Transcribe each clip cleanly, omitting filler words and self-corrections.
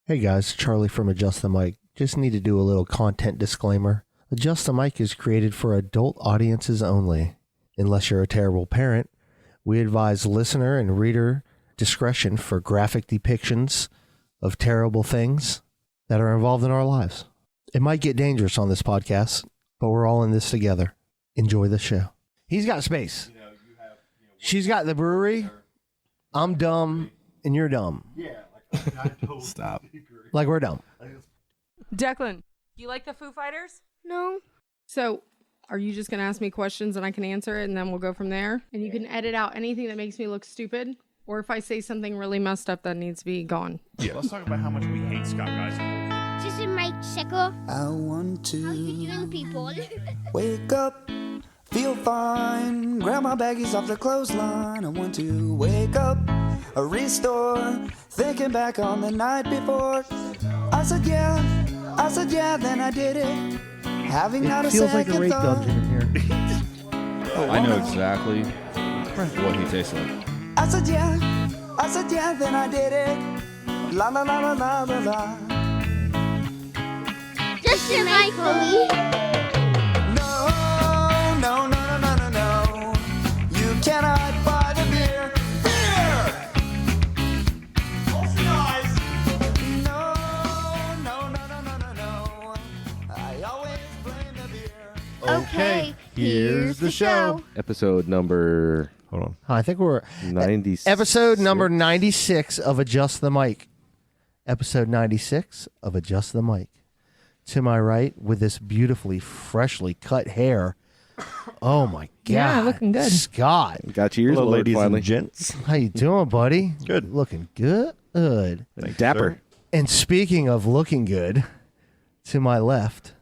Hey guys, Charlie from Adjust the Mic. Just need to do a little content disclaimer. Adjust the Mic is created for adult audiences only. Unless you're a terrible parent, we advise listener and reader discretion for graphic depictions of terrible things that are involved in our lives. It might get dangerous on this podcast, but we're all in this together. Enjoy the show. He's got space. She's got the brewery. I'm dumb, and you're dumb. Yeah, like I totally Stop. agree. Like we're dumb. Declan, you like the Foo Fighters? No. So, are you just going to ask me questions and I can answer it and then we'll go from there? And you can edit out anything that makes me look stupid? Or if I say something really messed up that needs to be gone? Yeah, let's talk about how much we hate Scott guys. Just in my sickle. I want How to you doing, people? wake up, feel fine, grab my baggies off the clothesline. I want to wake up, restore, thinking back on the night before. I said yeah, then I did it. Having not a Feels like second a rape thought. dungeon in here. I know exactly what he tastes like. I said yeah, then I did it. La la la la la la la. Just in my Chloe. No, no, no, no, no, no, no. You cannot buy the beer. No, no, no, no, no, no, no. I always blame the beer. Okay, here's the show. Episode number Hold on. I think we're 96. episode number 96 of Adjust the Mic. Episode 96 of Adjust the Mic. To my right, with this beautifully, freshly cut hair. Oh my God. Yeah, looking good. Scott, Got your ears Hello, lowered ladies finally. and gents. how you doing, buddy? Good. Looking good. Dapper. And speaking of looking good, to my left,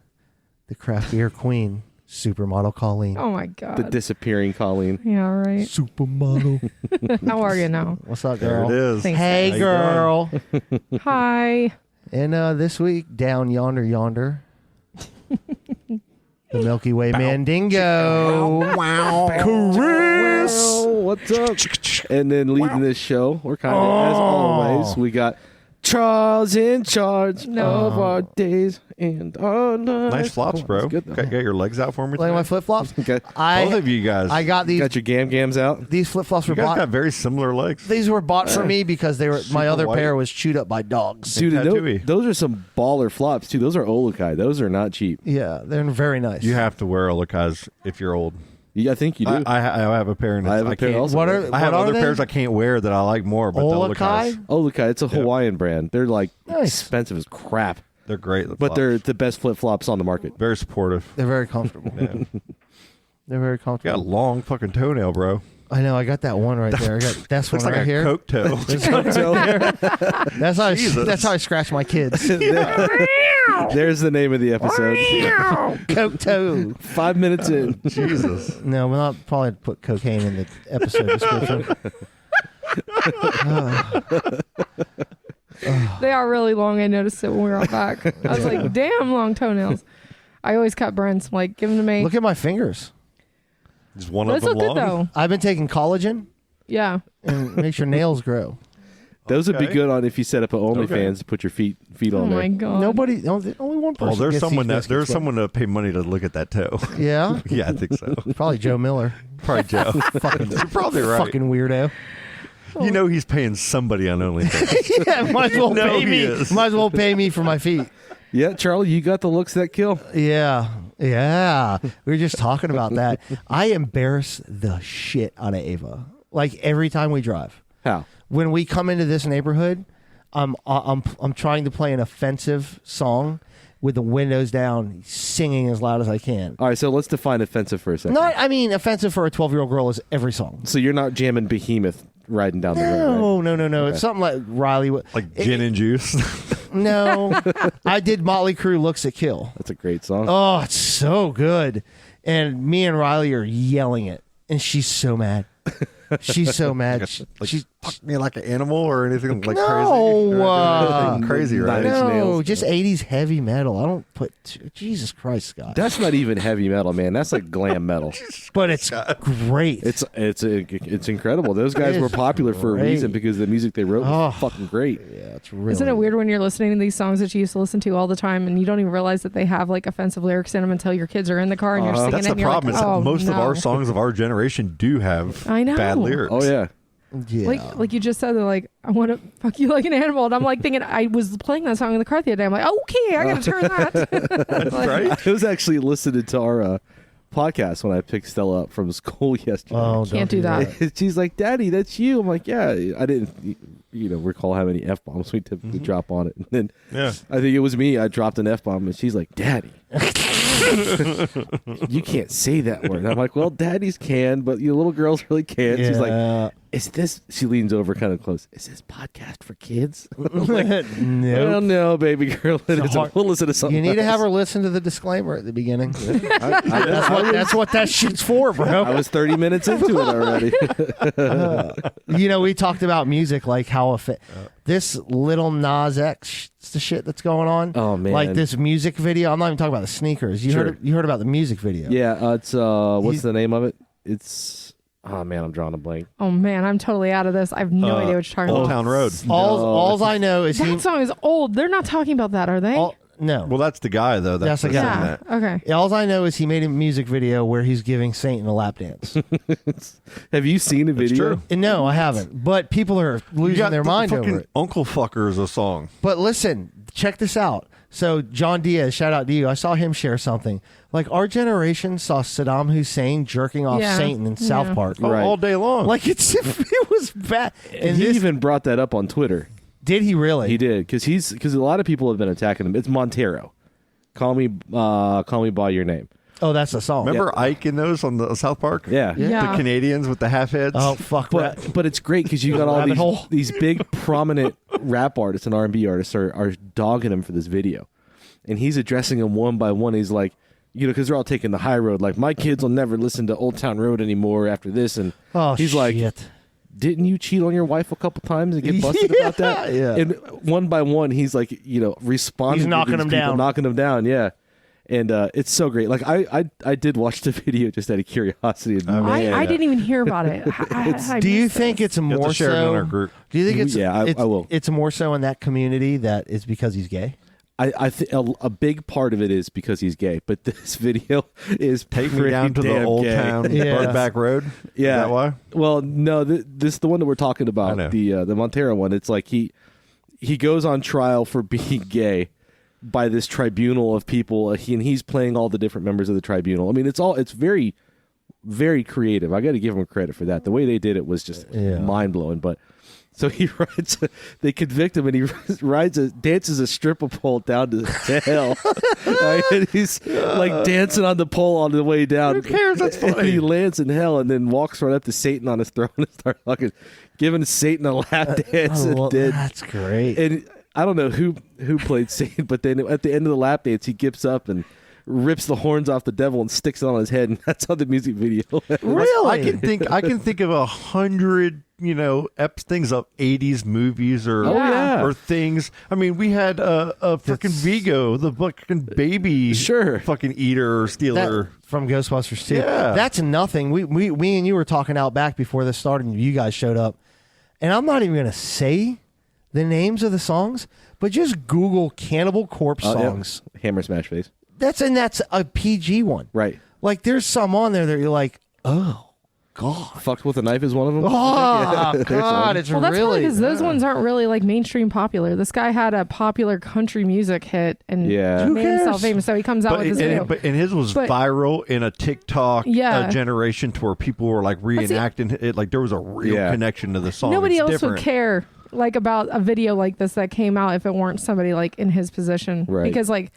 the craft beer queen, supermodel Colleen. Oh my God. The disappearing Colleen. Yeah, right. Supermodel. How are you now? What's up, There girl? it is. Thanks. Hey, How you girl. Hi. And this week, down yonder, the Milky Way Mandingo. Chris. Oh, what's up? And then leading this show, we're kind of, as always, we got Charles in charge of our days and our nights. Nice flops, Oh, bro. that's good, though. Got your legs out for me. Like my today? flip flops. Okay. Both of you guys. I got these. Got your gams out. These flip flops were you guys bought. got very similar legs. These were bought for me because they were my Super other white. pair was chewed up by dogs. Dude, tattooey. those are some baller flops, too. Those are Olukai. Those are not cheap. Yeah, they're very nice. You have to wear Olukas if you're old. I think you do. I have a pair. And I have a pair can't- also. What are? I have what are other they? pairs I can't wear that I like more, but the Olukai? Olukas, Olukai, it's a Hawaiian brand. They're like Nice. expensive as crap, they're great. but they're the best flip flops on the market. very supportive. They're very comfortable. Yeah. They're very You got a comfortable. long fucking toenail, bro. I know. I got that one right there. I got that's one Looks like right a here. Coke toe. That's how. Jesus. That's how I scratch my kids. There's the name of the episode. Coke toe. 5 minutes in. Jesus. No, we'll not probably put cocaine in the episode description. They are really long. I noticed it when we were out back. I was like, damn long toenails. I always cut Brent's. Like, give them to me. Look at my fingers. Just one Those of them look long. good, though. I've been taking collagen Yeah. and makes your nails grow. Those would be Okay. good on if you set up an OnlyFans to put your feet Oh on my there. God. Nobody. Only one person. Oh, there's gets someone these that there's biscuits, someone to pay money to look at that toe. but- Yeah. Yeah, I think so. Probably Joe Miller. Probably Joe. You're probably right. Fucking weirdo. You know he's paying somebody on OnlyFans. Yeah, might as well No, pay he me. is. Might as well pay me for my feet. Yeah, Charlie, you got the looks that kill. Yeah. Yeah. We were just talking about that. I embarrass the shit out of Ava. Like every time we drive. How? When we come into this neighborhood, I'm trying to play an offensive song with the windows down, singing as loud as I can. All right, so let's define offensive for a second. Not, I mean, offensive for a 12-year-old girl is every song. So you're not jamming Behemoth riding down the road, right? No. It's something like Riley. Like gin and juice. No, I did Motley Crue "Looks That Kill." That's a great song. Oh, it's so good. And me and Riley are yelling it, and she's so mad. She's so mad. She's fuck me like an animal or anything like No, crazy? Crazy, right? Nine Inch No, Nails. just 80s heavy metal. I don't put Jesus Christ, Scott. That's not even heavy metal, man. That's like glam metal. But it's great. It's incredible. Those guys were popular for a great. reason because the music they wrote was fucking great. Yeah, it's really. Isn't it weird when you're listening to these songs that you used to listen to all the time and you don't even realize that they have like offensive lyrics in them until your kids are in the car and you're singing That's it the and you're problem. like, Is that oh, most of no. our songs of our generation do have I know. bad lyrics. Oh yeah. Yeah. Like you just said, they're like, I want to fuck you like an animal. And I'm like thinking, I was playing that song in the car the other day. I'm like, okay, I got to turn that. Like, Right? I was actually listening to our podcast when I picked Stella up from school yesterday. Oh, Can't don't do that. She's like, "Daddy, that's you." I'm like, "Yeah." I didn't, recall how many f bombs we typically drop on it. And then I think it was me. I dropped an f bomb, and she's like, "Daddy, you can't say that word." And I'm like, "Well, daddies can, but you little girls really can't." She's like, "Is this?" She leans over kind of close. "Is this podcast for kids?" I'm like, no. "Well, no, baby girl. It It's isn't. hard- We'll listen to something." You need to have her else." listen to the disclaimer at the beginning. I That's what that shit's for, bro. was 30 minutes into it already. We talked about music, like how this Lil Nas X, the shit that's going on. Oh, man. Like this music video. I'm not even talking about the sneakers. You Sure. heard about the music video? Yeah, it's what's the name of it? It's oh man, I'm drawing a blank. oh man, I'm totally out of this. I have no idea what you're talking Old about. Town Road. All I know is That song is old. They're not talking about that, are they? no. Well, that's the guy though. That's the that's guy. saying yeah. that. Okay. All I know is he made a music video where he's giving Satan a lap dance. Have you seen the video? true. And no, I haven't. But people are You losing got their the mind fucking over it. Uncle Fucker is a song. But listen, check this out. So John Diaz, shout out to you. I saw him share something. Like our generation saw Saddam Hussein jerking off Yeah. Satan in South Yeah. Park. Right. All day long. Like it was bad. And he even brought that up on Twitter. Did he really? He did because a lot of people have been attacking him. It's Montero. Call me by your name. Oh, that's the song. Remember Ike in those on the South Park? Yeah. Yeah. The Canadians with the half heads. Oh fuck! But it's great because you got all Rabbit hole. these big prominent rap artists and R&B artists are dogging him for this video, and he's addressing them one by one. He's like, because they're all taking the high road. Like my kids will never listen to Old Town Road anymore after this, and Oh, he's like, shit. didn't you cheat on your wife a couple times and get busted about that? Yeah. And one by one, he's like, responding. He's to knocking these them people, down. knocking them down. Yeah. And it's so great. Like I did watch the video just out of curiosity. And I didn't even hear about it. Do you think it's You have more to share it in so? our group. Do you think it's? Yeah, I it's, will. It's more so in that community that it's because he's gay. I think a big part of it is because he's gay, but this video is Take me down to the damn Old gay. Town Yeah. Birdback Road. Yeah. Is that why? Well, no, this the one that we're talking I about, know. the Montero one. It's like he goes on trial for being gay by this tribunal of people, and he's playing all the different members of the tribunal. I mean, it's very, very creative. I got to give him credit for that. The way they did it was just mind blowing. But so he rides, they convict him, and he dances a stripper pole down to hell. Right? And he's like dancing on the pole on the way down. Who cares? That's And funny. he lands in hell, and then walks right up to Satan on his throne and starts fucking giving Satan a lap dance. Oh, well, and then, that's great. and I don't know who played Satan, but then at the end of the lap dance, he gets up and rips the horns off the devil and sticks it on his head, and that's how the music video ends. Really? I can think of 100 things of 80s movies or Oh, yeah. or things. I mean, we had a fucking Vigo, the fucking baby Sure. fucking eater or stealer. That, from Ghostbusters 2. Yeah. That's nothing. We and you were talking out back before this started, and you guys showed up. And I'm not even going to say the names of the songs, but just Google Cannibal Corpse Oh, yeah. songs. Hammer smash face. That's a PG one. Right. Like there's some on there that you're like, oh God. Fucked with a knife is one of them. Oh There's God, one. it's Well, that's really because those ones aren't really like mainstream popular. This guy had a popular country music hit and Yeah. Who made himself cares? famous, so he comes out with this video. And his was But- viral in a TikTok Yeah. generation to where people were like reenacting it. Like there was a real Yeah. connection to the song. Nobody It's else different. would care like about a video like this that came out if it weren't somebody like in his position. Right. Because like,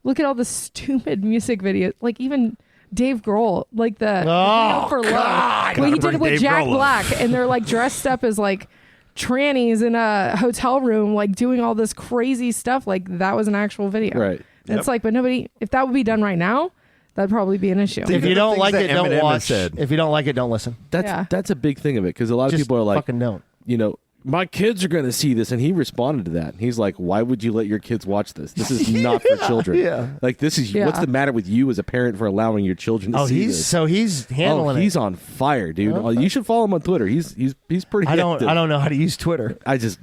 look at all the stupid music videos. Like even Dave Grohl, like the video for Love. Well, he did it with Dave Jack Grohl up. Black, and they're like dressed up as like trannies in a hotel room, like doing all this crazy stuff. Like that was an actual video. Right. And it's like, but nobody. If that would be done right now, that'd probably be an issue. If Think you of the don't things like that it, don't Eminem has watch. said. If you don't like it, don't listen. That's Yeah. that's a big thing of it because a lot of Just people are like, fucking don't. my kids are going to see this. And he responded to that. He's like, why would you let your kids watch this? This is not for children. Yeah. Like, this is what's the matter with you as a parent for allowing your children to see this? So he's handling he's it. on fire, dude. You should follow him on Twitter. He's pretty I don't active. know how to use Twitter. It's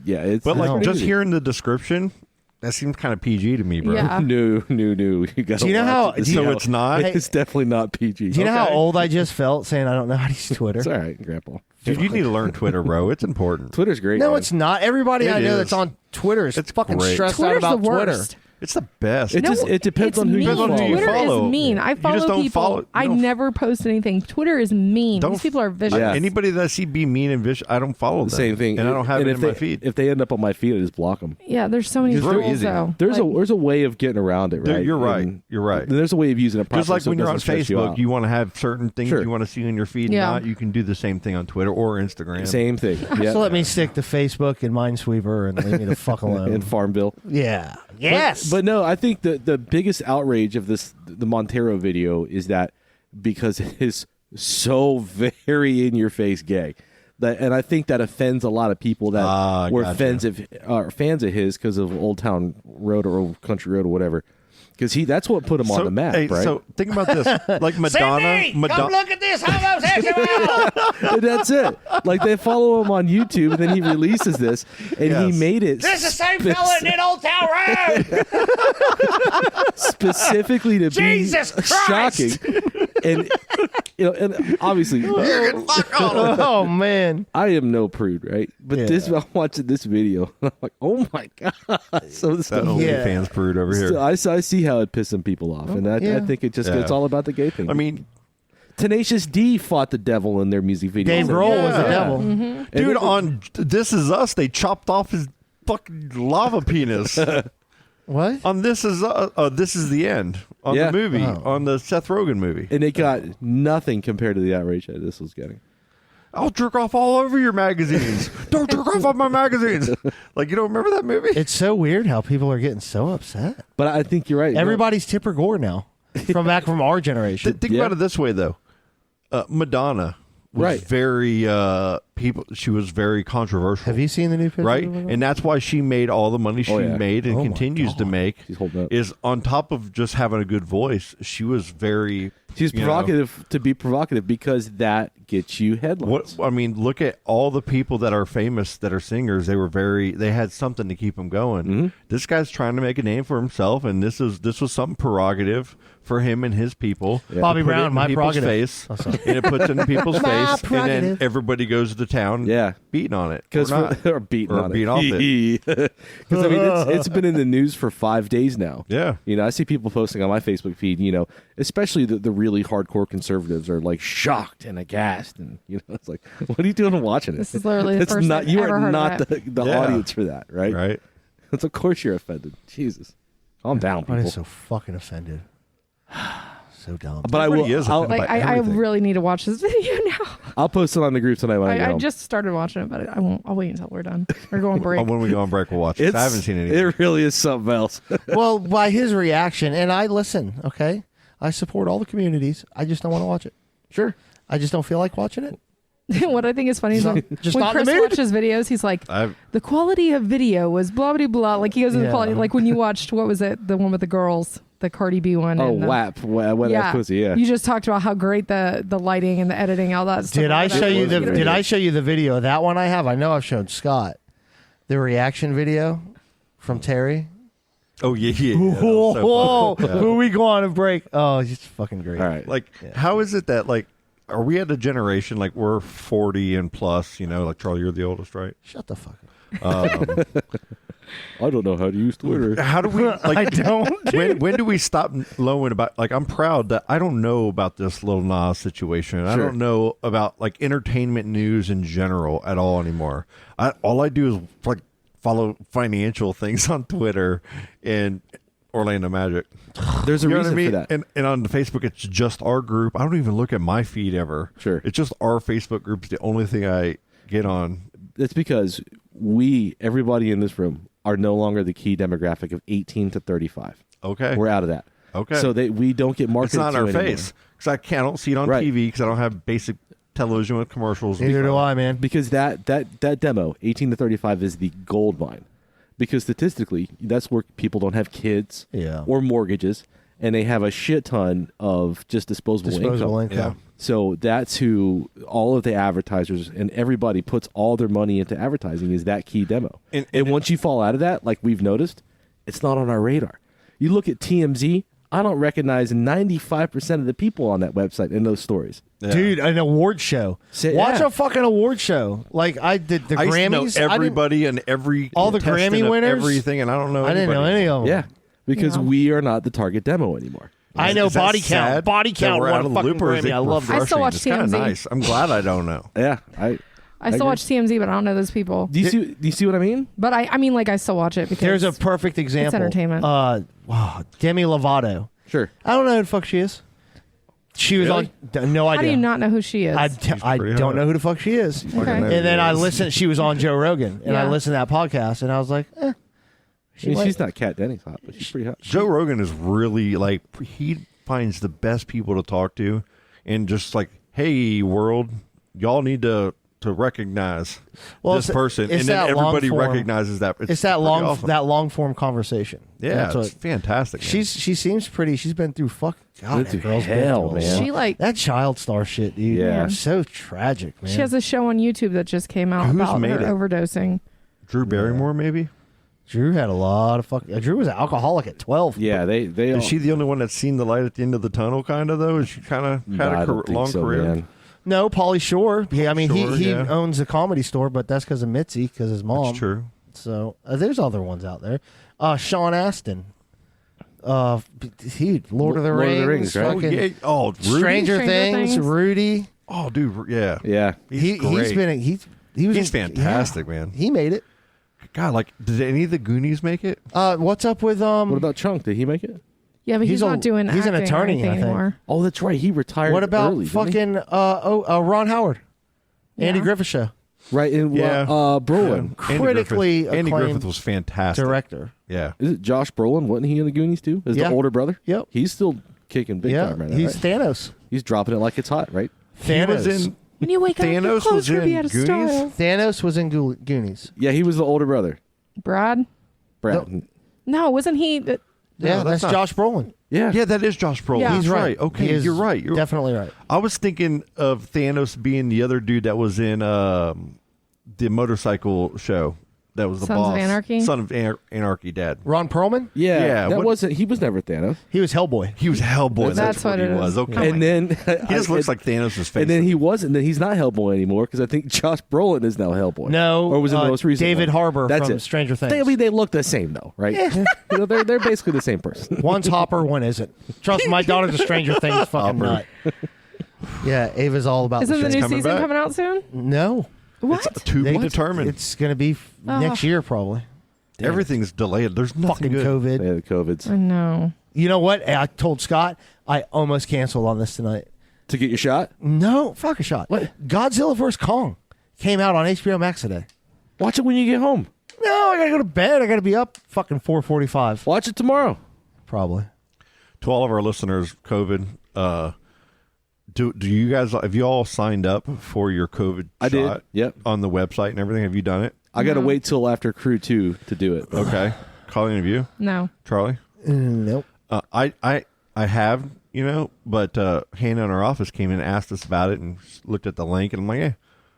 But like crazy. just hearing the description, that seems kind of PG to me, bro. Yeah. No. You gotta Do you know how- watch it. do you So know- it's not. It's definitely not PG. Do you know how Okay. old I just felt saying I don't know how to use Twitter? It's all right, Grandpa. Dude, you need to learn Twitter, bro. It's important. Twitter's great. No, man. it's not. Everybody It I know is. that's on Twitter is It's fucking great. stressed Twitter's out about the Twitter. worst. It's the best. It depends it's on who you mean. Depends on who you Twitter follow. is mean. I You just follow don't people. follow- you I don't- never post anything. Twitter is mean. Don't These people are vicious. Yeah. Anybody that I see be mean and vicious, I don't follow them. Same thing. And I don't have it if in my feed. If they end up on my feed, I just block them. Yeah, there's so many It's very rules easy. though. There's Like, a way of getting around it, There- right? you're right. And You're right. There's a way of using it properly. Just like so it when you're on doesn't stress Facebook, out. you want to have certain things Sure. you want to see on your feed. Yeah. Not you can do the same thing on Twitter or Instagram. Same thing. Yeah. So let me stick to Facebook and Minesweeper and leave me the fuck alone. in Farmville. Yeah. Yes. But no, I think the biggest outrage of the Montero video is that because it is so very in your face gay. And I think that offends a lot of people that were gotcha. fans of his because of Old Town Road or Old Country Road or whatever. Because that's what put him on the map, right? So think about this: like Madonna, come look at this homosexual. And that's it. Like they follow him on YouTube, and then he releases this, and he Yes. and it. This is the same fella in Old Town Road. Specifically to Jesus be Christ! shocking, and and obviously, Oh man. I am no prude, right? But Yeah. I'm watching this video, and I'm like, oh my god! So this that stuff. Yeah. OnlyFans prude over here. I see how it pissed some people off, and I Yeah. think it just Yeah. it's all about the gay thing. I mean, Tenacious D fought the devil in their music video. Dave Grohl was the Yeah. devil. And dude, it- on This Is Us, they chopped off his fucking lava penis. What? On This Is the End on Yeah. the movie, Oh. on the Seth Rogen movie. and it got nothing compared to the outrage that this was getting. I'll jerk off all over your magazines. Don't jerk off on my magazines. Like, you don't remember that movie? It's so weird how people are getting so upset. But I think you're right. Everybody's Tipper Gore now. Back from our generation. Think Yeah. about it this way, though. Madonna was Right. very she was very controversial. Have you seen the new picture? Right? of her? And that's why she made all the money she Oh, yeah. made and Oh, my continues to God. make. She's holding up. Is on top of just having a good voice, she was very She's you know, provocative to be provocative because that gets you headlines. What I mean, look at all the people that are famous that are singers. They had something to keep them going. Mm-hmm. This guy's trying to make a name for himself, and this was something prerogative for him and his people. Yeah. Bobby Put it Brown, in my people's prerogative. face, Oh, sorry. and it puts it in people's My face, and then prerogative. everybody goes to town, Yeah. beating on it, Because or not. or beating Or on beat it. off it. Because I mean, it's been in the news for 5 days now. Yeah. You know, I see people posting on my Facebook feed. You know, especially the really hardcore conservatives are like shocked and aghast, and you know, it's like, what are you doing watching it? This is literally the It's first not I've you ever are heard not of the Yeah. audience for that, right? Right. It's of course you're offended. Jesus, calm down, I'm people. so fucking offended. So dumb. But I will. Everybody is I'll, offended. Like by I everything. really need to watch this video now. I'll post it on the group tonight when I get I home. just started watching it, but I won't. I'll wait until we're done. We're going break. When we go on break, we'll watch it. I haven't seen anything. It really is something else. Well, by his reaction, and I listen, okay? I support all the communities. I just don't want to watch it. Sure. I just don't feel like watching it. What I think is funny is when, Just when not in Chris the mood. watches videos, he's like, I've- the quality of video was blah blah blah. Like he goes into Yeah. quality. Like when you watched what was it, the one with the girls, the Cardi B one. Oh, and the, WAP. Wet ass pussy. Yeah. You just talked about how great the lighting and the editing, all that stuff. Did I show you the? was Did I show you the video of that one I have? I know I've shown Scott the reaction video from Terry. Oh yeah. Whoa, So fun. Yeah. who we go on a break? Oh, it's just fucking great. All right. Like, how is it that like, are we at a generation like we're 40 and plus? You know, like Charlie, you're the oldest, right? Shut the fuck up. I don't know how to use Twitter. How do we? Like, I don't. when do we stop knowing about? Like, I'm proud that I don't know about this Lil Nas situation. I Sure. don't know about like entertainment news in general at all anymore. All I do is like follow financial things on Twitter and Orlando Magic. There's a You know what reason I mean? for that. And on Facebook, it's just our group. I don't even look at my feed ever. Sure. It's just our Facebook group's the only thing I get on. It's because everybody in this room, are no longer the key demographic of 18 to 35. Okay. We're out of that. Okay. So we don't get marketed It's not to our anymore. face because I don't see it on Right. TV because I don't have basic television with commercials. Neither do I, man. Because that demo, 18 to 35, is the gold mine. Because statistically, that's where people don't have kids or mortgages, and they have a shit ton of just disposable income. Yeah. So that's who all of the advertisers and everybody puts all their money into advertising, is that key demo. And once you fall out of that, like we've noticed, it's not on our radar. You look at TMZ, I don't recognize 95% of the people on that website in those stories. Yeah. Dude, an award show. Watch a fucking award show. Like I did the I used Grammys. to know everybody and every all the contestant Grammy of winners, everything, and I don't know. I didn't know any of them. Yeah, because we are not the target demo anymore. I know Is that Body Count. sad Body that Count we're won out a of the fucking loop, or is Grammy. it I love I that. still watch It's kind of TMZ. nice. I'm glad I don't know. Yeah, I still watch TMZ, but I don't know those people. Do you see what I mean? But I mean, like I still watch it because There's a perfect example. entertainment. Wow, Demi Lovato. Sure. I don't know who the fuck she is. She was Really? on. No How idea. do you not know who she is? I pretty don't hot. know who the fuck she is. Okay. And then I listened. She was on Joe Rogan, and I Yeah. listened to that podcast, and I was like, She's not Kat Dennings hot, but she's pretty hot. Joe Rogan is really like, he finds the best people to talk to, and just like, hey world, y'all need to recognize this person, it's and then that long everybody form. recognizes that. it's that pretty long awesome. that long form conversation. Yeah, That's it's fantastic. Man. she seems pretty. She's been through God, Been that through girl's been hell, through a man. lot. She like That child star shit, dude. Yeah. So tragic, man. she has a show on YouTube that just came out Who's about made her it? overdosing. Drew Barrymore, maybe. Drew had a lot of Drew was an alcoholic at 12. Yeah, they Is she the only one that's seen the light at the end of the tunnel? Kind of though. Is she kind of had I a don't think long so, career? man. No, Pauly Shore. I mean, Shore, he yeah. owns a comedy store, but that's because of Mitzi, because his mom. That's true. So there's other ones out there. Sean Astin. Lord of the Rings, right? fucking Rudy? Stranger Things, Things. Rudy. Oh, dude, yeah, Yeah. He's great. He was He's fantastic, yeah. man. He made it. God, like, did any of the Goonies make it? What's up with What about Chunk? Did he make it? Yeah, but he's He's a- not doing he's an acting or attorney, anything I think. anymore. Oh, that's right. He retired. what about early, didn't he? fucking Ron Howard, Andy Yeah. Griffith Show Right in Yeah. Brolin. critically Andy acclaimed Griffith was fantastic. director. Yeah, Is it Josh Brolin? Wasn't he in the Goonies too? As Yeah. the older brother? Yep. He's still kicking big time right now. he's right? Thanos. He's dropping it like it's hot, right? he was in. When you wake up, your Thanos clothes was could be in out of Goonies? style. Thanos was in Goonies. Yeah, he was the older brother. Brad? Brad. No, wasn't he? Yeah, that's that's not- Josh Brolin. Yeah. Yeah, that is Josh Brolin. Yeah. He's He's right. Okay, He is you're right. You're definitely right. I was thinking of Thanos being the other dude that was in the motorcycle show. That was the Sons of boss. Anarchy? Son of Anarchy dad. Ron Perlman. Yeah. Yeah, That what- wasn't. He was never Thanos. He was Hellboy. He was Hellboy. That's what what he it is. was. Okay. And then he just looks like Thanos' face. And then he wasn't. Then he's not Hellboy anymore because I think Josh Brolin is now Hellboy. No, or was it the most recent? David one? Harbour That's from it. Stranger Things. I mean, they look the same though, right? You know, they're basically the same person. One's Hopper, one isn't. Trust me, my daughter's a Stranger Things fucking nut. Yeah, Ava's all about Isn't the the shit. new coming season back. coming out soon? No. What? to be They- determined. It's going to be next year, probably. Everything's delayed. There's nothing Fucking good. COVID. Yeah, the COVIDs. I know. You know what? I told Scott I almost canceled on this tonight. To get your shot, No, fuck a shot. What? Godzilla vs. Kong came out on HBO Max today. watch it when you get home. No, I got to go to bed. I got to be up fucking 4:45. Watch it tomorrow. Probably. To all of our listeners, COVID. Do you guys, have you all signed up for your COVID I did. shot? Yep. On the website and everything? Have you done it? I got to No. wait till after Crew 2 to do it. Okay. Colleen, have you? No. Charlie? Nope. I have, but Hannah in our office came in and asked us about it and looked at the link, and I'm like,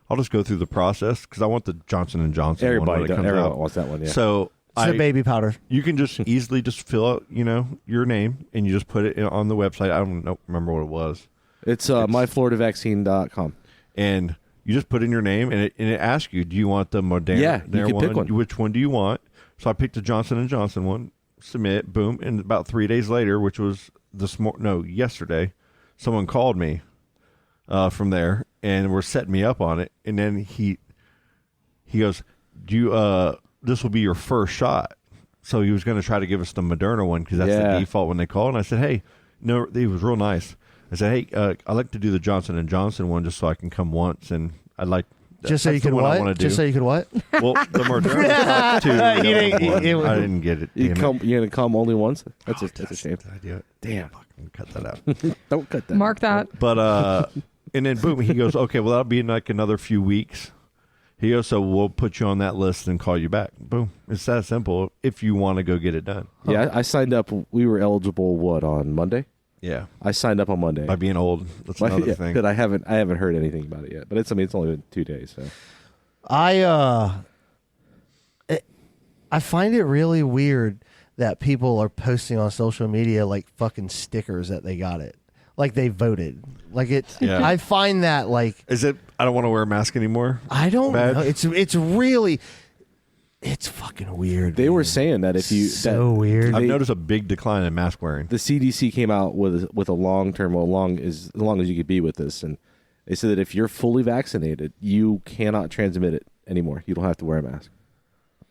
I'll just go through the process because I want the Johnson & Johnson one Everybody, when it comes everyone out. wants that one. Yeah. So It's the baby powder. you can just easily just fill out, your name, and you just put it on the website. I don't remember what it was. it's myfloridavaccine.com. And you just put in your name, and it asks you, do you want the Moderna Yeah, you can one? pick one. Which one do you want? So I picked the Johnson & Johnson one, submit, boom, and about 3 days later, which was yesterday, someone called me from there and were setting me up on it. And then he goes, this will be your first shot. So he was going to try to give us the Moderna one because that's the default when they call. And I said, hey, no, he was real nice. I said, hey, I'd like to do the Johnson & Johnson one just so I can come once, and I'd like Just so you that's the could one I what? wanna do. Just so you could what? Well, the Moderna too. You didn't- I didn't get it. You're damn it. going to come only once? That's a shame. Did I do it? Damn. Fucking cut that out. Don't cut that. Mark that. But And then boom, he goes, okay, well, that'll be in like another few weeks. He goes, so we'll put you on that list and call you back. Boom. It's that simple if you want to go get it done. Yeah, I signed up. We were eligible, on Monday? Yeah. I signed up on Monday. By being old. That's another thing. But I haven't heard anything about it yet. But it's only been 2 days. So I find it really weird that people are posting on social media like fucking stickers that they got it. Like they voted. Like it. Yeah. I find that like. Is it? I don't want to wear a mask anymore. I don't Bad? know. It's really. It's fucking weird. they were man. saying that if you So weird. I've noticed a big decline in mask wearing. the CDC came out with a long term, as long as you could be with this, and they said that if you're fully vaccinated, you cannot transmit it anymore. You don't have to wear a mask.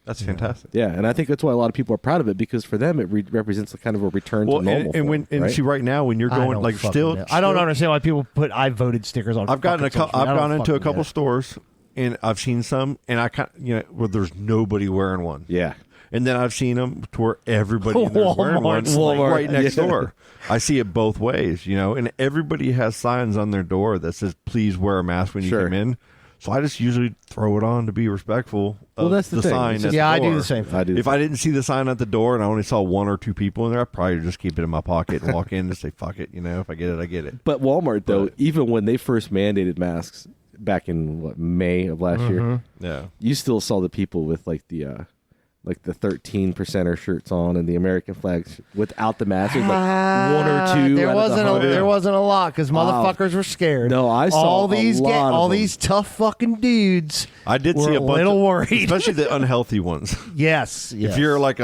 That's fantastic. Yeah, and I think that's why a lot of people are proud of it because for them it represents a kind of a return to normal. And see, right now when you're I going don't like fucking know. I don't understand why people put "I voted" stickers on. I've gotten fucking social I've media. I gone don't into a fucking couple get it. stores and I've seen some, and I kind where there's nobody wearing one. Yeah. And then I've seen them to where everybody in there's wearing one Walmart. right next Yeah. door. I see it both ways, and everybody has signs on their door that says, please wear a mask when you Sure. come in. So I just usually throw it on to be respectful of Well, that's the thing. sign. It's at just- the Yeah, I do door. the same thing. I do. If I didn't see the sign at the door and I only saw one or two people in there, I'd probably just keep it in my pocket and walk in and say, fuck it. If I get it, I get it. But Walmart, though, But- even when they first mandated masks back in May of last year, Yeah. you still saw the people with like the 13%er shirts on and the American flags without the mask. It was like one or two. There out of the wasn't a, 100. there wasn't a lot because motherfuckers were scared. No, I saw all a these lot of all them. these tough fucking dudes. I did were see a a bunch little of, worried. especially the unhealthy ones. Yes, If you're like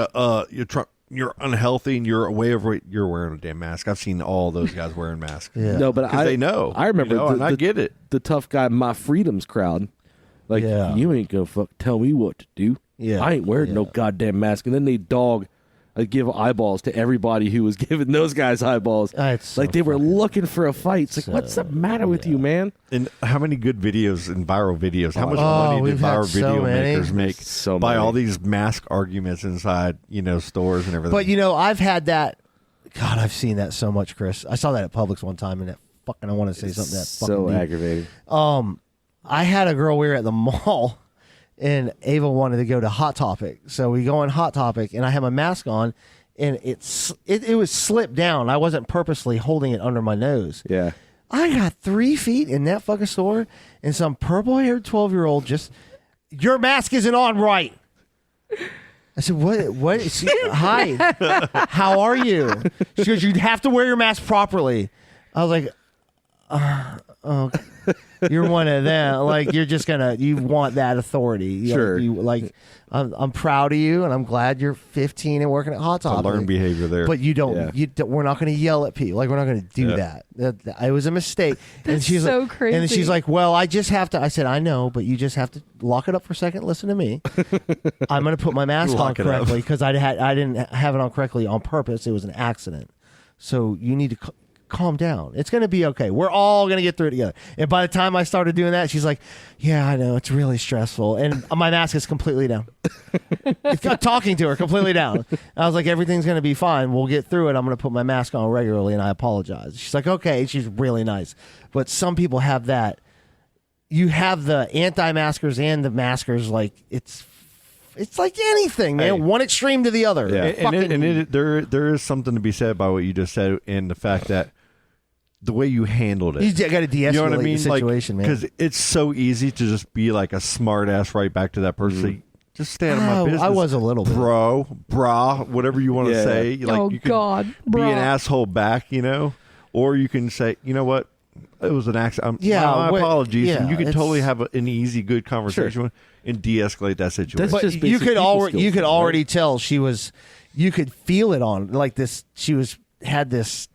you're unhealthy and you're way overweight, you're wearing a damn mask. I've seen all those guys wearing masks. Yeah. No, but Because they know. I remember and I get it. the tough guy, My Freedoms crowd. Like, Yeah. you ain't gonna tell me what to do. Yeah. I ain't wearing no Yeah. goddamn mask. And then they give eyeballs to everybody who was giving those guys eyeballs. It's so like they were fucking- looking for a fight. It's like, what's the matter with you, man? And how many good videos and viral videos? How much Oh, money did we've had viral so video many. makers make So by many. all these mask arguments inside, stores and everything? But I've had that. God, I've seen that so much, Chris. I saw that at Publix one time, and I want to say something that So fucking deep. aggravating. I had a girl. We were at the mall, and Ava wanted to go to Hot Topic, so we go in Hot Topic, and I had my mask on, and it was slipped down. I wasn't purposely holding it under my nose. Yeah. I got 3 feet in that fucking store, and some purple-haired 12-year-old just, your mask isn't on right. I said, what? Hi, how are you? She goes, you'd have to wear your mask properly. I was like, oh, you're one of them. Like, you're just you want that authority. Sure. I'm proud of you, and I'm glad you're 15 and working at Hot it's a Topic. learned behavior there. But you don't. Yeah. We're not going to yell at people. Like, we're not going to do Yeah. that. It was a mistake. And That's she's so like, crazy. And then she's like, "Well, I just have to." I said, "I know, but you just have to lock it up for a second. Listen to me. I'm going to put my mask on Lock it up. correctly because I didn't have it on correctly on purpose. It was an accident. So you need to." Calm down. It's going to be okay. We're all going to get through it together. And by the time I started doing that, she's like, yeah, I know. It's really stressful. And my mask is completely down. I'm talking to her completely down. I was like, everything's going to be fine. We'll get through it. I'm going to put my mask on regularly, and I apologize. She's like, okay. She's really nice. But some people have that. You have the anti-maskers and the maskers. Like, it's like anything, man. Hey. One extreme to the other. Yeah. There is something to be said by what you just said and the fact that the way you handled it. You got to de-escalate You know what I mean? the situation, man. Because it's so easy to just be like a smart ass right back to that person. Say, just stay out of my business. I was a little bit. Brah, whatever you want to Yeah. say. Like, Oh, you can God, be brah. an asshole back, or you can say, you know what? It was an accident. Yeah, my apologies. yeah, and you can it's- totally have an easy, good conversation and de-escalate that situation. That's But just you basic could people already skills, right? already tell you could feel it on like this. She had this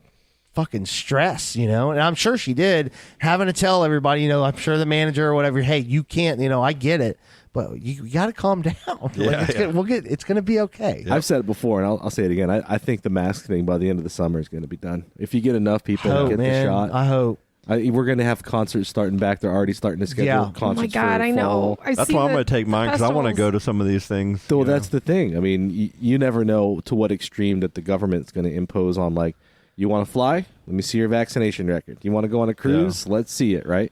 fucking stress, and I'm sure she did, having to tell everybody, I'm sure the manager or whatever, hey, you can't, I get it, but you got to calm down. Yeah, It's gonna be okay. I've said it before, and I'll say it again. I think the mask thing by the end of the summer is going to be done. If you get enough people Hope, to get man. the shot, I hope. we're going to have concerts starting back. They're already starting to schedule Yeah. concerts. Oh my God, for I know. fall. That's why I'm going to take mine because I want to go to some of these things. So that's the thing. I mean, you never know to what extreme that the government's going to impose on, like, You want to fly? Let me see your vaccination record. You want to go on a cruise? Let's see it, right?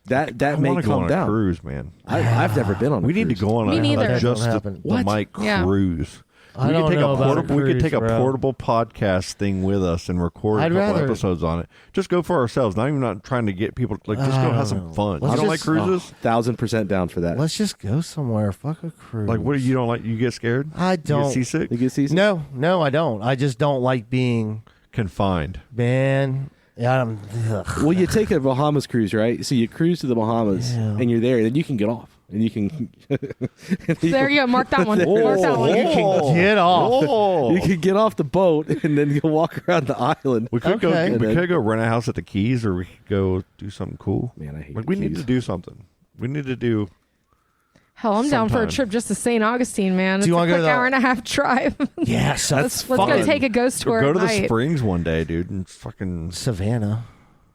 That may I calm go on down. a cruise, man. I've never been on a We cruise. need to go on Me neither. a just That the, don't the happen. mic Yeah. cruise. I We don't could take know a about a portable. We could cruise, take a bro. portable podcast thing with us and record I'd a couple rather- episodes on it. Just go for ourselves. Not even not trying to get people. Like just I go don't have some know. fun. Let's You don't like just- cruises? 1,000% down for that. Let's just go somewhere. Fuck a cruise. Like what? You don't like? You get scared? I You don't. get seasick? You get seasick? No, I don't. I just don't like being Confined. man. Yeah, ugh. Well, you take a Bahamas cruise, right? So you cruise to the Bahamas, Yeah. and you're there, and then you can get off, and you can. There you go. Mark that one. Mark that one. You can get off. Oh. You can get off the boat, and then you walk around the island. We could Okay. go. We could go rent a house at the Keys, or we could go do something cool. Man, I hate Like we the need Keys. to do something. We need to do. Hell, I'm down for a Sometime. trip just to St. Augustine, man. It's you a wanna go quick to the- hour and a half drive. Yes, let's go fun. take a ghost tour Go at to the night. Springs one day, dude, and fucking Savannah.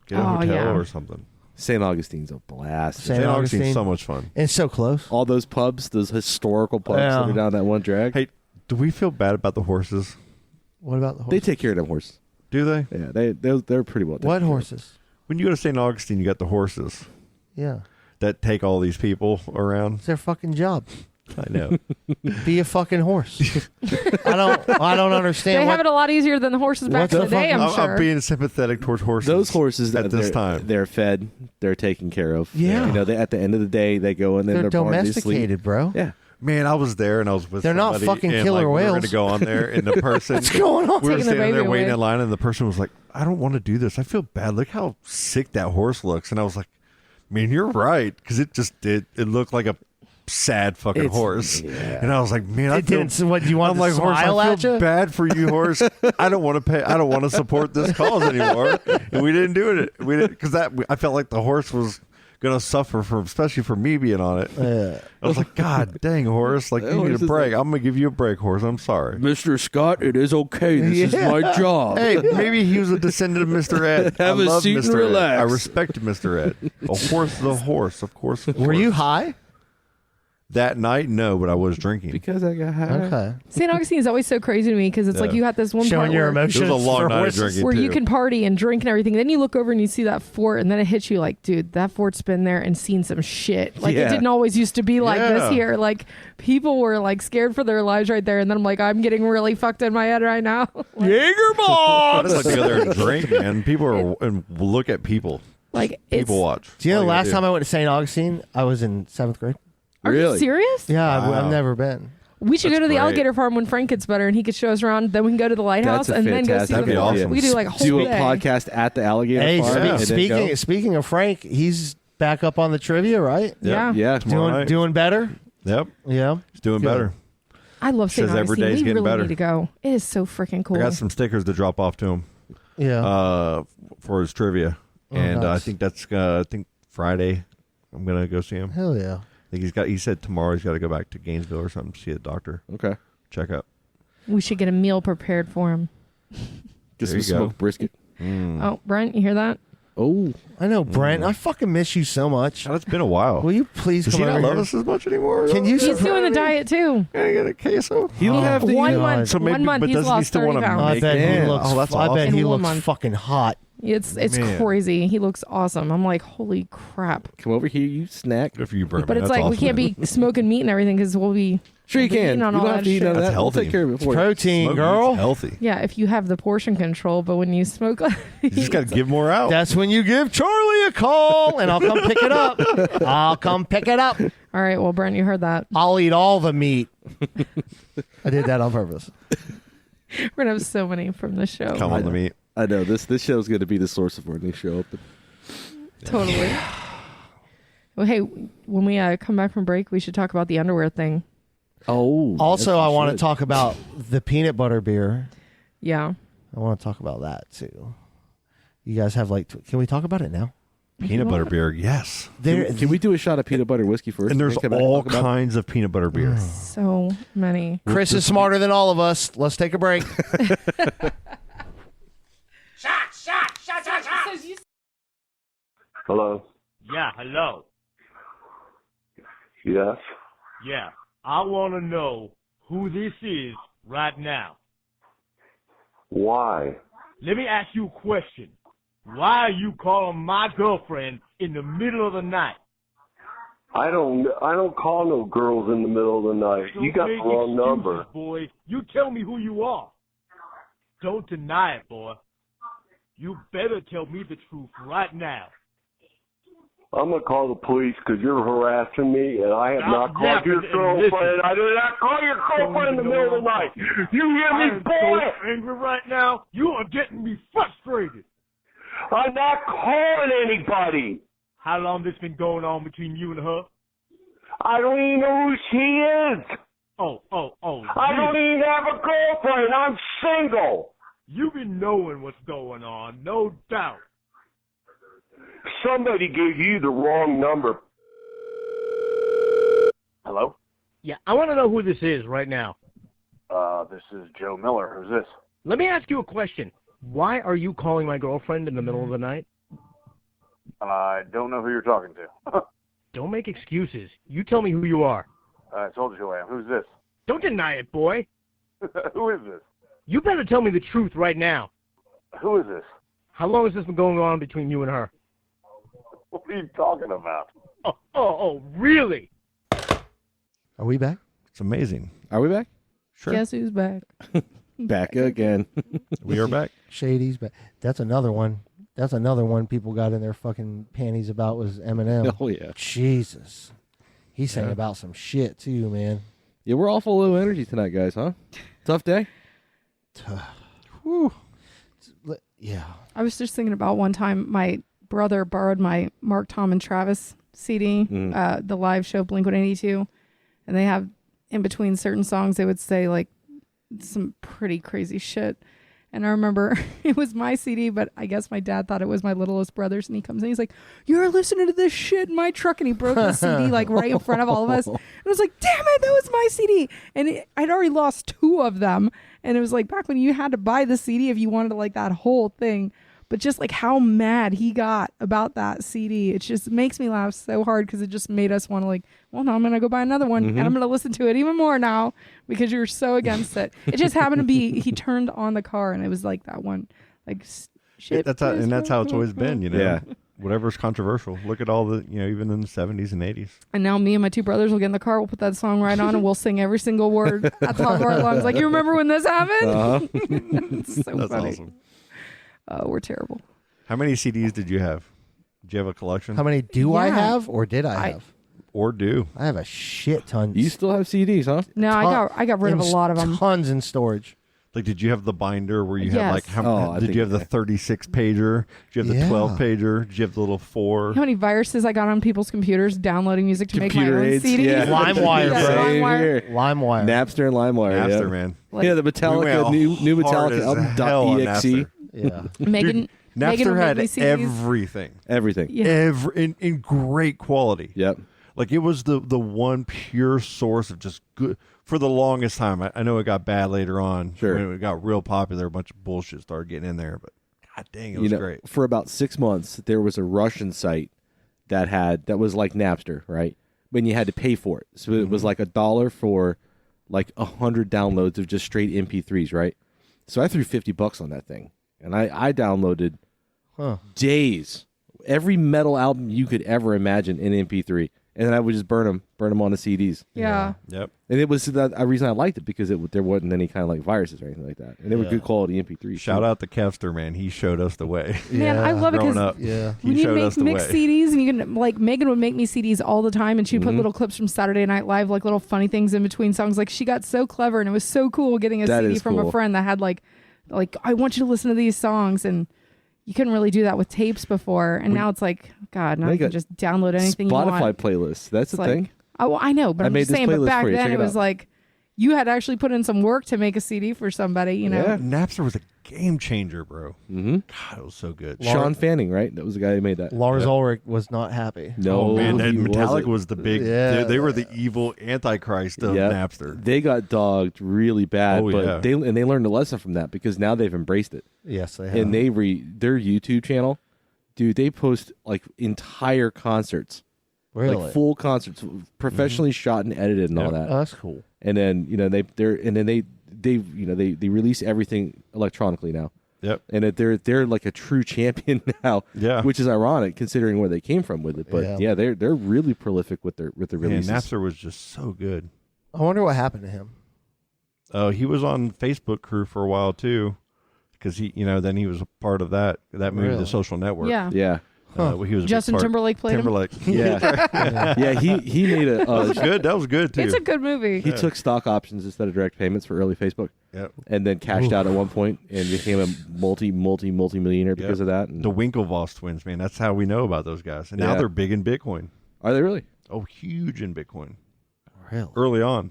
get a Oh, hotel yeah. or something. St. Augustine's a blast. St. St. Augustine. Augustine's so much fun. It's so close. All those pubs, those historical pubs Yeah. that are down that one drag, Hey, do we feel bad about the horses? What about the they horses? take care of them horses. Do they? Yeah, they're pretty well. taken What care of. horses? When you go to St. Augustine, you got the horses Yeah, that take all these people around. it's their fucking job. I know. Be a fucking horse. I don't understand. They what, have it a lot easier than the horses back What in the the day, fuck- I'm I'm sure. being sympathetic towards horses. Those horses at this they're- time. they're fed, they're taken care of. Yeah. You know, at the end of the day, they go in They're their barn, they sleep. domesticated, bro. Yeah. Man, I was there and I was with They're not somebody, fucking and, killer like, We were whales. going to go on there and the person. What's going on? We were Taking the standing there baby waiting away. in line and the person was like, I don't want to do this. I feel bad. Look how sick that horse looks. And I was like, man, you're right. Because it just did. It looked like a sad fucking It's- horse. yeah. And I was like, man, I It feel, didn't. So what do you want? I'm to like, horse, smile I at feel you? bad for you, horse. I don't want to pay. I don't want to support this cause anymore. And we didn't do it. We didn't because I felt like the horse was gonna suffer from, especially for me being on it. I was like, God dang, horse! Like That you need horse a is break. like- I'm gonna give you a break, horse. I'm sorry. Mr. Scott, it is okay. This is my job. Hey, maybe he was a descendant of Mr. Ed. Have I a love seat and Mr. Ed. relax. I respect Mr. Ed. A horse is a horse, of course. Of Were course. you high? That night? No, but I was drinking. Because I got high. Okay. St. Augustine is always so crazy to me because it's like Yeah. you got this one Showing part your where, It emotions. was a long for night of horses. drinking. where you too. can party and drink and everything. Then you look over and you see that fort, and then it hits you like, dude, that fort's been there and seen some shit. Like Yeah. it didn't always used to be like Yeah. this here. Like people were like scared for their lives right there, and then I'm like, I'm getting really fucked in my head right now. I just like to go there and drink, man. People are and look at people. Like it's. People watch. Do you know All the gotta last do. time I went to St. Augustine, I was in 7th grade. Are you Really? serious? Yeah, Wow. I've never been. We should That's go to the great. alligator farm when Frank gets better and he could show us around. Then we can go to the lighthouse That's a and then go see fantastic the That'd be fort. awesome. We do like a whole Do a day. podcast at the alligator Hey, farm. and then speaking go. speaking of Frank, he's back up on the trivia, right? Yeah. Yeah. Tomorrow Doing night. doing better. Yep, Yeah. he's doing Good. better. I love St. Says every Augustine. day's We getting really better. need to go. It is so freaking cool. I got some stickers to drop off to him Yeah. for his trivia, Oh, and I nice. think that's I think Friday. I'm gonna go see him. Hell yeah. I think he said tomorrow he's got to go back to Gainesville or something to see the doctor. Okay. Check up. We should get a meal prepared for him. Get There some you go. smoked brisket. Oh, Brent, you hear that? Oh. I know, Brent. I fucking miss you so much. God, it's been a while. Will you please Does come he over not love here? us as much anymore? Can you He's surprise doing the me? diet too. Can I get a queso? You don't have to. One eat- month. So maybe- one month but he's doesn't he lost still 30 wanna pounds. I bet he Yeah. looks. Oh, that's I bet awesome. he In 1 looks month. fucking hot. It's Man. crazy. He looks awesome. I'm like, holy crap. Come over here, you snack. Good for you, Brent. But it's That's like we awesome. can't be smoking meat and everything because we'll be. Sure, you we'll be can. eating You on don't all have that to eat shit. none of That's that. We'll healthy. take care of it for you. Protein, Smoke girl. meat's healthy. Yeah, if you have the portion control, but when you smoke, You just got to give more out. That's when you give Charlie a call, and I'll come pick it up. I'll come pick it up. all right. Well, Brent, you heard that. I'll eat all the meat. I did that on purpose. We're gonna have so many from the show. Come on the meat. I know this show's going to be the source of our new show. But Totally. Well, hey, when we come back from break, we should talk about the underwear thing. Also, yes, I you want to should. talk about the peanut butter beer. Yeah. I want to talk about that too. You guys have can we talk about it now? Peanut butter beer, yes. Can we do a shot of peanut butter whiskey first? And there's then come back and all talk about it? kinds of peanut butter beer. So many. Chris is smarter than all of us. Let's take a break. Hello. Yeah, hello. Yes. Yeah, I want to know who this is right now. Why? let me ask you a question. Why are you calling my girlfriend in the middle of the night? I don't call no girls in the middle of the night. Don't You got the make wrong excuses, number. boy. You tell me who you are. Don't deny it, boy. You better tell me the truth right now. I'm going to call the police because you're harassing me, and I have not called your girlfriend. I did not call your girlfriend in the middle of the night. You hear me, I'm boy? so angry right now. You are getting me frustrated. I'm not calling anybody. How long this been going on between you and her? I don't even know who she is. Oh. I don't even have a girlfriend. I'm single. You've been knowing what's going on, no doubt. Somebody gave you the wrong number. Hello? Yeah, I want to know who this is right now. This is Joe Miller. Who's this? Let me ask you a question. Why are you calling my girlfriend in the middle of the night? I don't know who you're talking to. Don't make excuses. You tell me who you are. I told you who I am. Who's this? Don't deny it, boy. Who is this? You better tell me the truth right now. Who is this? How long has this been going on between you and her? What are you talking about? Oh, really? Are we back? It's amazing. Are we back? Sure. Guess who's back? Back again. We are back. Shady's back. That's another one. That's another one people got in their fucking panties about was Eminem. Oh, yeah. Jesus. He's saying about some shit, too, man. Yeah, we're awful low energy tonight, guys, huh? Tough day? Whew. Yeah. I was just thinking about one time my brother borrowed my Mark, Tom, and Travis CD, the live show Blink-182, and they have in between certain songs they would say like some pretty crazy shit. And I remember it was my CD, but I guess my dad thought it was my littlest brother's, and he comes in, he's like, "You're listening to this shit in my truck," and he broke the CD like right in front of all of us. And I was like, "Damn it, that was my CD!" And I'd already lost 2 of them, and it was like back when you had to buy the CD if you wanted like that whole thing. But just like how mad he got about that CD, it just makes me laugh so hard because it just made us want to like, well, now I'm going to go buy another one and I'm going to listen to it even more now because you're so against it. It just happened to be, he turned on the car and it was like that one, like shit. That's how it's always been, you know. Yeah. Whatever's controversial. Look at all the, even in the 70s and 80s. And now me and my 2 brothers will get in the car, we'll put that song right on and we'll sing every single word at the top of our lungs. Like, you remember when this happened? It's so That's funny. awesome. We're terrible. How many CDs did you have? Did you have a collection? How many do I Yeah. have or did I have? Or do? I have a shit ton. You still have CDs, huh? No, I got rid of a lot of them. Tons in storage. Like, did you have the binder where you had Yes. like, I did think you have the 36 pager? Did you have the 12 pager? Did you have the little 4? You know how many viruses I got on people's computers downloading music to Computer make my own aids, CDs? yeah. LimeWire, Yeah, bro. Same LimeWire. here. LimeWire. Napster and LimeWire. Napster, yeah. man. Like, Yeah, the We Metallica, went new hard Metallica as album hell on .exe. Napster. Yeah. Megan, Napster Megan would had make me CDs. everything. Everything. Yeah. In great quality. Yep. Like, it was the one pure source of just good for the longest time. I know it got bad later on. Sure. When it got real popular, a bunch of bullshit started getting in there, but god dang, it was great. For about 6 months, there was a Russian site that was like Napster, right? When you had to pay for it. So it was like $1 for like 100 downloads of just straight MP3s, right? So I threw $50 on that thing. And I downloaded days. Every metal album you could ever imagine in MP3. And then I would just burn them on the CDs. Yeah. Yep. And it was the reason I liked it because there wasn't any kind of like viruses or anything like that. And they were good quality MP3s. Shout out to Kevster, man. He showed us the way. Man, I love it Growing because up. Yeah. when He you showed make us the mix way. CDs and you can like Megan would make me CDs all the time and she'd put little clips from Saturday Night Live, like little funny things in between songs. Like she got so clever and it was so cool getting a That CD is from cool. a friend that had like I want you to listen to these songs, and you couldn't really do that with tapes before. And now it's like, God, now They you can got just download anything you Spotify want. playlists. That's It's the like, thing. Oh, I know, but I I'm made just this saying. But playlist back for you. then Check it it was out. like you had actually put in some work to make a CD for somebody. You know, Yeah. Napster was a game changer, bro. Mm-hmm. God, it was so good. Sean Fanning, right? That was the guy who made that. Lars Ulrich was not happy. No, Oh man, that he Metallica wasn't. was the big. Yeah. They were the evil antichrist of Yep. Napster. They got dogged really bad, Oh, but yeah. they learned a lesson from that because now they've embraced it. Yes, they have. And their YouTube channel, dude, they post like entire concerts, really? like full concerts, professionally shot and edited and all that. Oh, that's cool. And then they release everything electronically now. Yep. And they're like a true champion now. Yeah. Which is ironic considering where they came from with it. But yeah, they're really prolific with their releases. And Napster was just so good. I wonder what happened to him. Oh, he was on Facebook crew for a while too, because then he was a part of that movie, Really? The Social Network. Yeah. Yeah. He was a big Justin part. Timberlake played him? Timberlake. Yeah. Yeah, he made a That was good. That was good too. It's a good movie. he took stock options instead of direct payments for early Facebook. Yep. And then cashed out at one point and became a multi-millionaire because of that. And The Winklevoss twins, man. That's how we know about those guys. And now Yeah. they're big in Bitcoin. are they really? Oh, huge in Bitcoin. Really? Early on.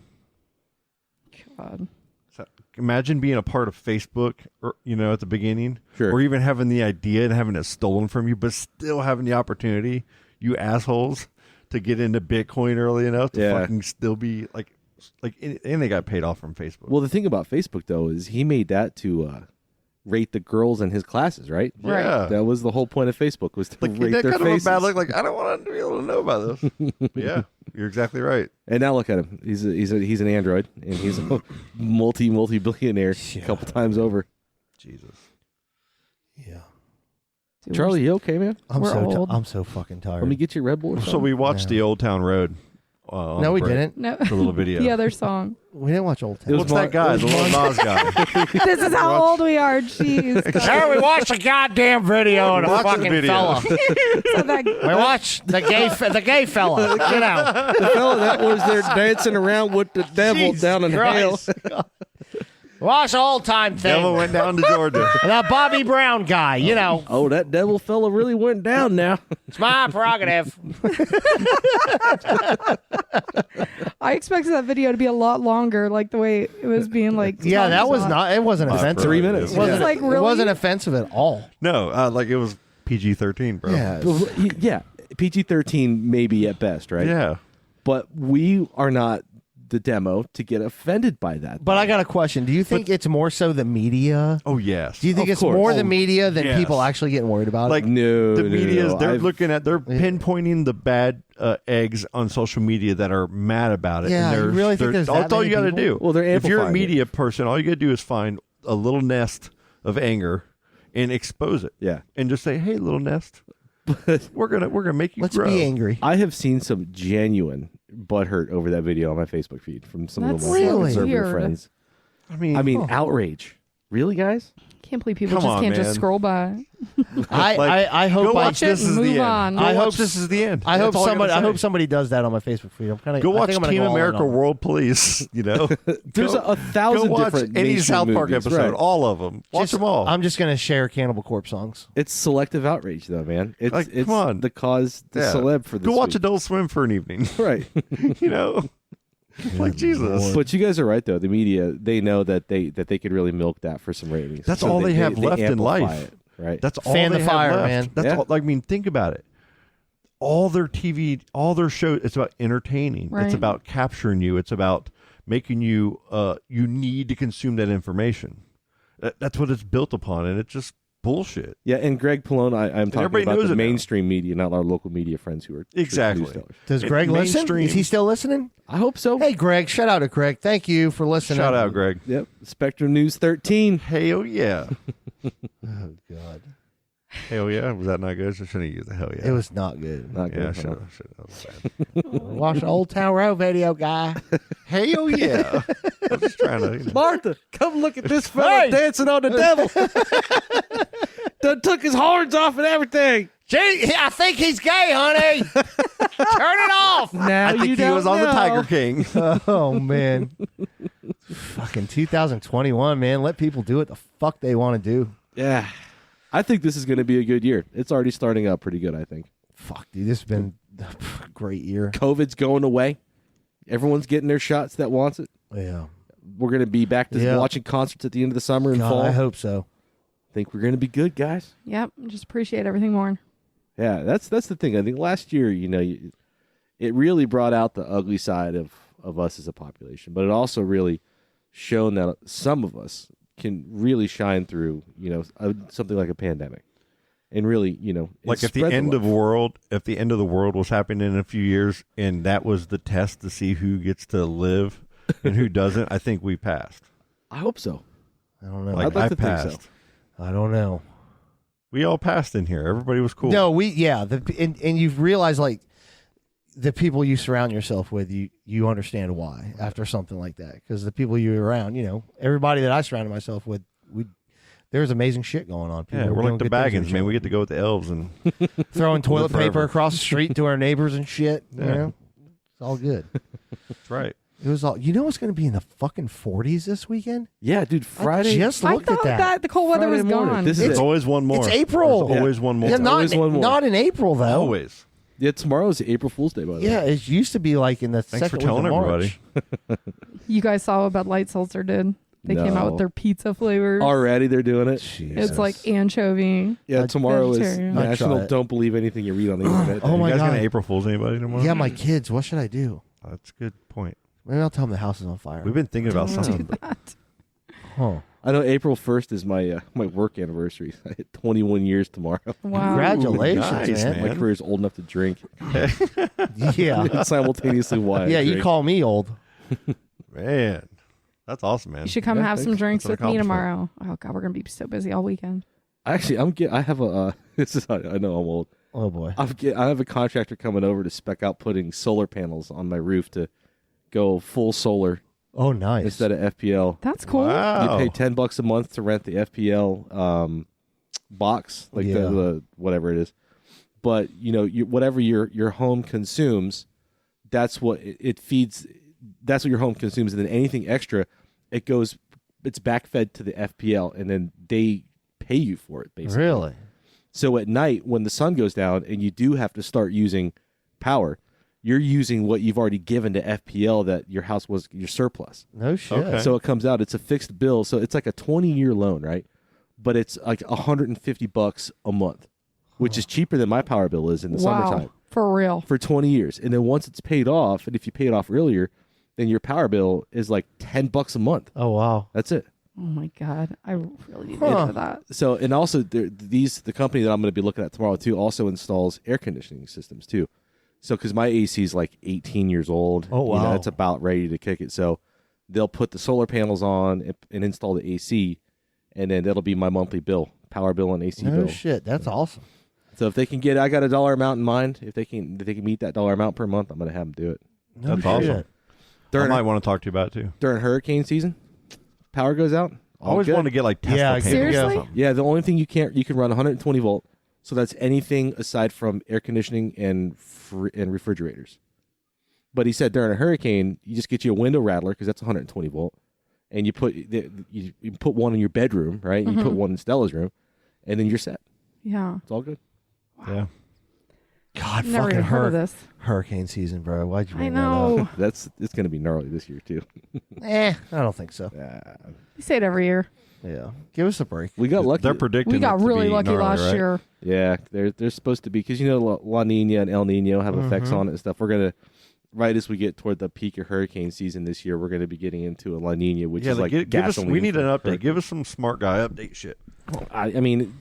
God. So imagine being a part of Facebook, at the beginning, Sure. or even having the idea and having it stolen from you, but still having the opportunity, you assholes, to get into Bitcoin early enough to fucking still be and they got paid off from Facebook. Well, the thing about Facebook though is he made that to rate the girls in his classes, right? Right. Yeah. That was the whole point of Facebook was to rate that their kind faces. of a bad look. Like, I don't want to be able to know about this. Yeah, you're exactly right. And now look at him. He's an android and he's a multi-billionaire a couple times over. Jesus. Yeah. Dude, Charlie, you okay, man? We're old. I'm so fucking tired. Let me get you a Red Bull. Or So something. we watched the Old Town Road. On no, we break. didn't. No. The little video. The other song. We didn't watch Old Town. It was What's that guy? The Lil Nas guy. This is how old we are. Jeez. Hey, we watched the goddamn video of the Watch the fucking video. fella. So that- We watched the gay fella. You know. the fella that was there dancing around with the devil down in hell. Watch the old time thing. Devil went down to Georgia. The Bobby Brown guy, you know. Oh, that devil fella really went down now. It's my prerogative. I expected that video to be a lot longer, like the way it was being like. Yeah, that talked was about. not. It wasn't offensive. 3 minutes. It wasn't, Yeah. Like, it really? wasn't offensive at all. No, it was PG-13, bro. Yeah, PG-13 maybe at best, right? Yeah. But we are not the demo to get offended by that. But I got a question. Do you think it's more so the media? Oh, yes. Do you think Of it's course. more Oh, the media than yes. people actually getting worried about Like, it? No, the media is, they're I've- they're pinpointing the bad eggs on social media that are mad about it. Yeah, and you really think there's that's that all many you got to people? do. Well, they're if you're a amplifying media person, all you got to do is find a little nest of anger and expose it. Yeah. And just say, "Hey, little nest, we're gonna make you Let's grow." be angry. I have seen some genuine butthurt over that video on my Facebook feed from some of That's the more really conservative weird. friends. I mean, Outrage. Really, guys? Can't believe people Come just on, can't man. just scroll by. I hope go I, watch it this and is the move end. on. Go I watch hope- this is the end. I hope That's all somebody. gotta I hope say. somebody does that on my Facebook feed. I'm kind of Go watch I'm gonna Team go all in America on it. World Police. You know, There's Go- a thousand go watch different any mainstream South Park movies, episode, right. all of them. Watch Just- them all. I'm just gonna share Cannibal Corpse songs. It's selective outrage, though, man. It's Like, it's come on. the cause, the Yeah. celeb for this. Go watch week. Adult Swim for an evening. Right. You know, like Jesus. But you guys are right, though. The media, they know that they could really milk that for some ratings. That's all they have left in amplify life. it, right? That's all Fan they the have fire, left. man. That's Yeah. all. I mean, think about it. All their TV, all their shows, it's about entertaining. Right. It's about capturing you. It's about making you. You need to consume that information. That's what it's built upon, and it's just bullshit. Yeah, and Greg Pallone, I'm talking everybody about knows the it now. mainstream media, not our local media friends who are true Exactly. news tellers. Does It's Greg listen? mainstream. Is he still listening? I hope so. Hey, Greg. Shout out to Greg. Thank you for listening. Shout out, Greg. Yep. Spectrum News 13. Hell yeah. Oh God, Hell yeah. Was that not good? I shouldn't have used the hell yeah. it was not good. Not Yeah, I good. should huh? have. That was bad. Watch the Old Town Road video, guy. Hell yeah. I was just trying to. You know. Martha, come look at this fella Hey! dancing on the devil. Done took his horns off and everything. Gee, I think he's gay, honey. Turn it off. Now I you think he don't was on the know. Tiger King. Oh man, fucking 2021, man. Let people do what the fuck they want to do. Yeah. I think this is going to be a good year. It's already starting out pretty good, I think. Fuck, dude, this has been a great year. COVID's going away. Everyone's getting their shots that wants it. Yeah, We're going to be back to Yeah. watching concerts at the end of the summer and God, fall. I hope so. Think we're going to be good, guys. Yep. Just appreciate everything more. Yeah, that's the thing. I think last year, it really brought out the ugly side of us as a population, but it also really shown that some of us can really shine through, something like a pandemic, and really, Like if the spread end love. if the end of the world was happening in a few years, and that was the test to see who gets to live and who doesn't, I think we passed. I hope so. I don't know. Like I'd like I to think so. passed. I don't know. We all passed in here. Everybody was cool. No, and you've realized like the people you surround yourself with, you understand why after something like that. Because the people you're around, everybody that I surrounded myself with, there's amazing shit going on. People we're like the Baggins, man. We get to go with the elves and throwing toilet paper across the street to our neighbors and shit. Yeah. It's all good. That's right. It was all. What's going to be in the fucking 40s this weekend? Yeah, dude. Friday. I just looked at that. The cold weather Friday was morning. gone. It's always one more. It's April. There's always one more. Yeah, always one more. Not in April though. Always. Yeah, tomorrow's April Fool's Day, by the way. Yeah, it used to be like in the Thanks for second telling week of March. everybody. You guys saw what Bud Light Seltzer did? They came out No. with their pizza flavors. Already they're doing it. It's like anchovy. Yeah, tomorrow is vegetarian. I'd try National it. Don't Believe Anything You Read on the Internet. Oh You my guys God. gonna April Fools anybody tomorrow? Yeah, my kids. What should I do? That's a good point. Maybe I'll tell them the house is on fire. We've been thinking about Don't something. do that. Huh. I know April 1st is my my work anniversary. I hit 21 years tomorrow. Wow. Congratulations, nice, man. My career is old enough to drink. Yeah. And simultaneously why I Yeah, you drink. call me old. Man, that's awesome, man. You should come Yeah, have some thanks. drinks That's an with me accomplishment. tomorrow. Oh God, we're gonna be so busy all weekend. Actually, I have a this is I know I'm old. Oh boy. I have a contractor coming over to spec out putting solar panels on my roof to go full solar Oh, nice. instead of FPL. That's cool. Wow. You pay $10 a month to rent the FPL box, like Yeah. the whatever it is. But whatever your home consumes, that's what it feeds. That's what your home consumes, and then anything extra, it's backfed to the FPL, and then they pay you for it basically. Really? So at night, when the sun goes down and you do have to start using power, you're using what you've already given to FPL that your house was your surplus. No shit. Okay. So it comes out, it's a fixed bill. So it's like a 20-year loan, right? But it's like $150 a month, which is cheaper than my power bill is in the summertime For real. for 20 years. And then once it's paid off, and if you pay it off earlier, then your power bill is like $10 a month. Oh, wow. That's it. Oh my God, I really need Huh. to do that. So, and also the company that I'm going to be looking at tomorrow too also installs air conditioning systems too. So, because my AC is like 18 years old, Oh, wow. it's about ready to kick it. So, they'll put the solar panels on and install the AC, and then that'll be my monthly bill, power bill and AC No bill. shit. That's awesome. So, if they can I got a dollar amount in mind. If they can meet that dollar amount per month, I'm going to have them do it. No That's shit. awesome. I During might want to talk to you about it too. during hurricane season, power goes out. I always good. want to get like Tesla Yeah, panels or seriously? something. Yeah, the only thing you can run 120 volt. So that's anything aside from air conditioning and refrigerators. But he said during a hurricane, you just get you a window rattler because that's 120 volt, and you put one in your bedroom, right? And you put one in Stella's room, and then you're set. Yeah. It's all good. Yeah. God, Never fucking even heard of this. hurricane season, bro. Why'd you I bring that know. up? It's going to be gnarly this year too. I don't think so. You say it every year. Yeah. Give us a break. We got lucky. They're predicting. We got it to really be lucky gnarly, last right? year. Yeah, they're supposed to be because La Nina and El Nino have effects on it and stuff. We're gonna right as we get toward the peak of hurricane season this year, we're gonna be getting into a La Nina, which Yeah, is like give us. gasoline. We need an for update. hurricanes. Give us some smart guy update shit. I mean,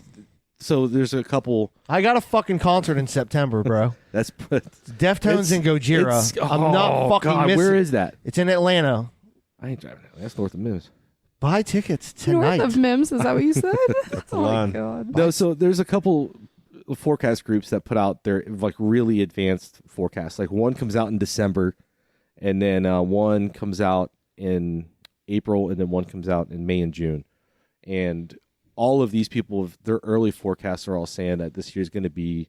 so there's a couple. I got a fucking concert in September, bro. That's Deftones and Gojira. I'm not fucking God, missing. where is that? It's in Atlanta. I ain't driving. That's north of Mims. Buy tickets tonight. North of Mims, is that what you said? That's the Oh my line. God. No, so there's a couple forecast groups that put out their like really advanced forecasts. Like one comes out in December, and then one comes out in April, and then one comes out in May and June. And all of these people, their early forecasts are all saying that this year is going to be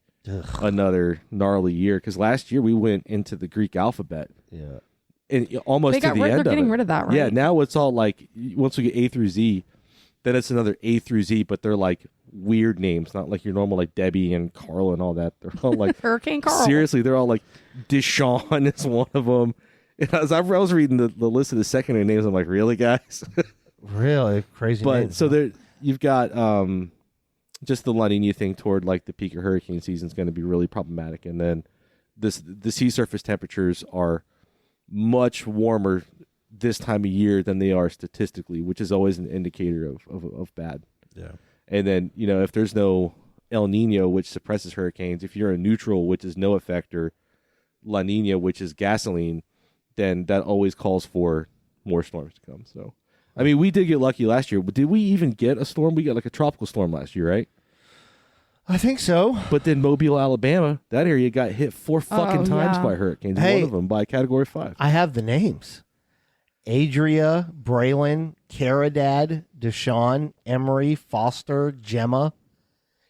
another gnarly year. Because last year we went into the Greek alphabet. Yeah. And almost They to got the rid, end they're of getting it. rid of that, right? Yeah, now it's all like once we get A through Z, then it's another A through Z, but they're like weird names, not like your normal like Debbie and Carl and all that. They're all like Hurricane Carl. seriously, they're all like Deshaun is one of them. And I was reading the list of the secondary names. I'm like, really, guys? Really crazy. But names, so huh? there, you've got just the La Nina thing toward like the peak of hurricane season is going to be really problematic, and then the sea surface temperatures are much warmer this time of year than they are statistically, which is always an indicator of bad. Yeah. And then, if there's no El Nino, which suppresses hurricanes, if you're a neutral, which is no effector, La Nina, which is gasoline, then that always calls for more storms to come. So I mean, we did get lucky last year. But did we even get a storm? We got like a tropical storm last year, right? I think so. But then Mobile, Alabama, that area got hit 4 fucking times by hurricanes. Hey, one of them by Category 5. I have the names. Adria, Braylon, Caridad, Deshaun, Emery, Foster, Gemma,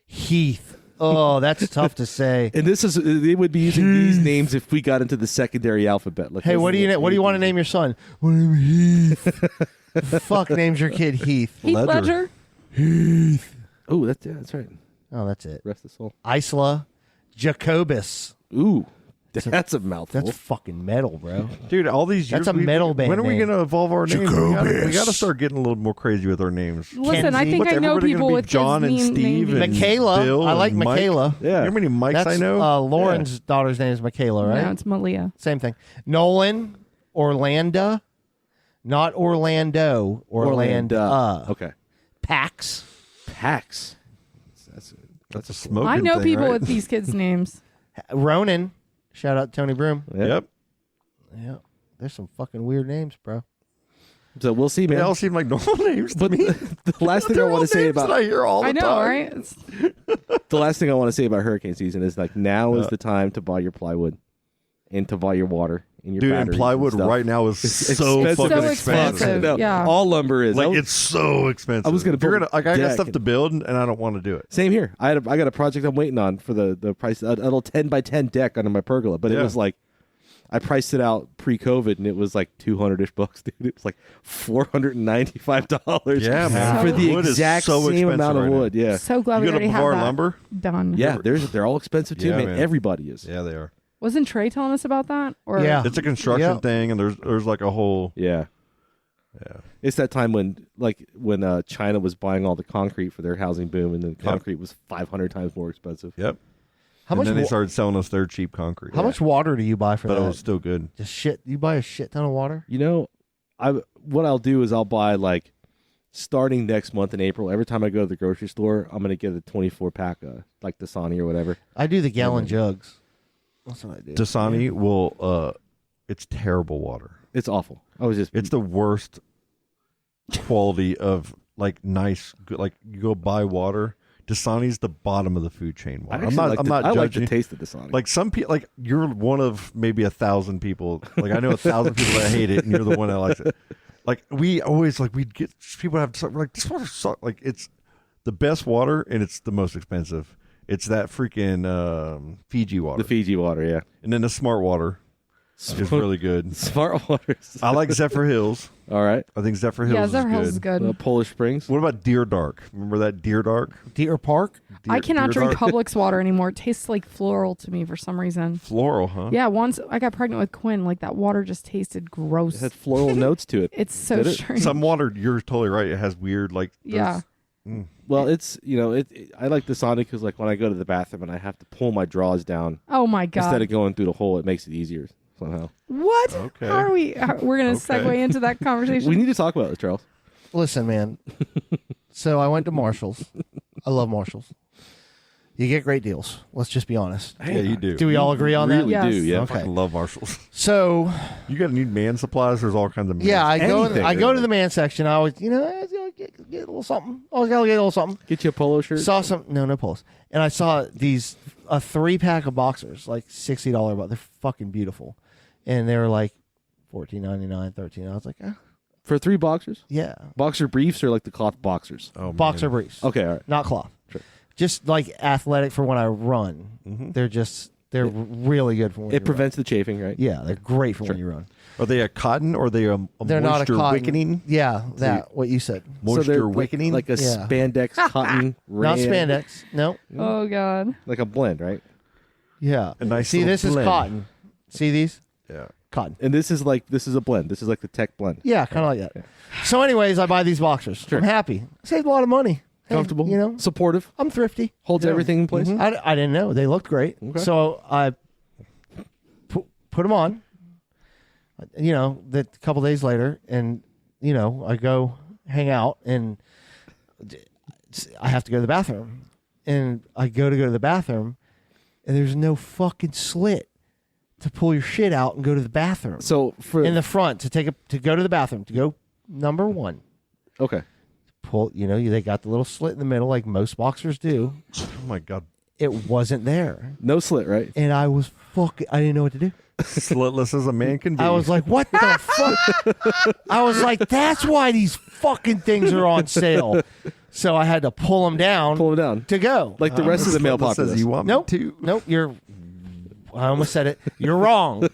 Heath. Oh, that's tough to say. And they would be using these names if we got into the secondary alphabet. Like, hey, what do you want to name your son? My name is Heath. Fuck names your kid Heath. Heath Ledger. Heath. Oh, that's right. Oh, that's it. Rest the soul. Isla, Jacobus. Ooh, that's a mouthful. That's fucking metal, bro. Dude, all these years. That's a metal band. When are we name. going to evolve our names? We got to start getting a little more crazy with our names. Listen, I think I know everybody people gonna be with John and kids Steve and Michaela. Bill I like and Mike? Michaela. Yeah. You know how many Mikes That's, I know? Lauren's daughter's name is Michaela, right? No, it's Malia. Same thing. Nolan, Orlando, not Orlando, Orlando. Okay. Pax. That's a smoking I know thing, people right? with these kids' names. Ronan. Shout out Tony Broom. Yep. Yeah. There's some fucking weird names, bro. So we'll see, man. They all seem like normal names to But me. the last thing I want to say about I hear all the I know, time. right? It's- the last thing I want to say about hurricane season is like now is the time to buy your plywood and to buy your water and your Dude, and batteries plywood stuff. right now is It's so expensive. fucking So expensive. expensive. No, Yeah. all lumber is. Like it's so expensive. I was gonna If you're build I got deck stuff and- to build, and I don't want to do it. Same here. I got a project I'm waiting on for the price, a little 10 by 10 deck under my pergola, but it Yeah. was like I priced it out pre-COVID and it was like $200-ish, dude. It was like $495 Yeah, man. for the Wood is exact so same expensive amount of right now. wood. Yeah. So glad You we go to already have Bavar that Lumber? done. Yeah, they're all expensive too, Yeah, man. man. Everybody is. Yeah, they are. Wasn't Trey telling us about that? Or Yeah. It's a construction Yep. thing, and there's like a whole Yeah. It's that time when China was buying all the concrete for their housing boom, and then concrete was 500 times more expensive. Yep. How and much then they wa- started selling us their cheap concrete. How much water do you buy for But that? it was still good. Just shit. You buy a shit ton of water? You know, what I'll do is I'll buy like starting next month in April. Every time I go to the grocery store, I'm gonna get a 24 pack, like Dasani or whatever. I do the gallon jugs. That's what I do. Dasani will. It's terrible water. It's awful. It's the worst quality of like nice. Like you go buy water. Dasani's the bottom of the food chain. Water. I'm not I like judging. the taste of Dasani. Like some people, like you're one of maybe 1,000 people. Like I know 1,000 people that hate it, and you're the one that likes it. Like we always we'd get people have like this water sucks. Like it's the best water and it's the most expensive. It's that freaking Fiji water. The Fiji water, yeah. And then the Smart water is really good. Smart water. I like Zephyr Hills. All right. I think Zephyr Hills Yeah, is Zephyr good. Hills is good. Polish Springs. What about Deer Dark? Remember that Deer Dark? Deer Park? I cannot Deer drink Dark? Publix water anymore. It tastes like floral to me for some reason. Floral, huh? Yeah, once I got pregnant with Quinn, like that water just tasted gross. It had floral notes to it. It's so Did it? strange. Some water, you're totally right. It has weird, like, Yeah. Well, it's I like Dasani because like when I go to the bathroom and I have to pull my drawers down Oh my god. instead of going through the hole, it makes it easier somehow. What? Okay. How are we? We're gonna Okay. segue into that conversation. We need to talk about this, Charles. Listen, man. So I went to Marshall's. I love Marshall's. You get great deals. Let's just be honest. Yeah, you do. Do we all agree on Really that? Yes. do, yeah. I Okay. fucking love Marshalls. So You got to need man supplies. There's all kinds of man. yeah, I go Anything. to the man section. I always, get a little something. Always gotta get a little something. Get you a polo shirt. Saw some no polos, and I saw these a 3-pack of boxers, like $60, but they're fucking beautiful, and they were like $14.99, $13. I was like, For 3 boxers? yeah, Boxer briefs or like the cloth boxers? Oh, man. boxer briefs. Okay, all right. Not cloth. Sure. Just like athletic for when I run. They're really good for when you It prevents the chafing, right? run. Yeah, they're great for when you run. Are they a cotton or are they a They're not a moisture cotton. wickening? Yeah, what you said. Moisture so they're wickening? like a Yeah. spandex cotton Not rayon. spandex. No. Oh god. Like a blend, right? Yeah. A nice See, little this is blend. cotton. See these? Yeah. Cotton. And this is a blend. This is like the tech blend. Yeah, kind of like that. So, anyways, I buy these boxers. Sure. I'm happy. Saved a lot of money. Hey, Comfortable, You know, supportive, I'm thrifty. holds Yeah. everything in place. I didn't know. They looked great. Okay. So I put them on, a couple days later, and, I go hang out, and I have to go to the bathroom. And I go to the bathroom, and there's no fucking slit to pull your shit out and go to the bathroom. So for In the front, to go to the bathroom, to go number one. Okay. Pull, they got the little slit in the middle like most boxers do. Oh my God. It wasn't there. No slit, right? And I was I didn't know what to do. Slitless as a man can be. I was like, what the fuck? I was like, that's why these fucking things are on sale. So I had to pull them down. To go. Like the rest of the male populace. Says you want Nope. me to. Nope. I almost said it. You're wrong.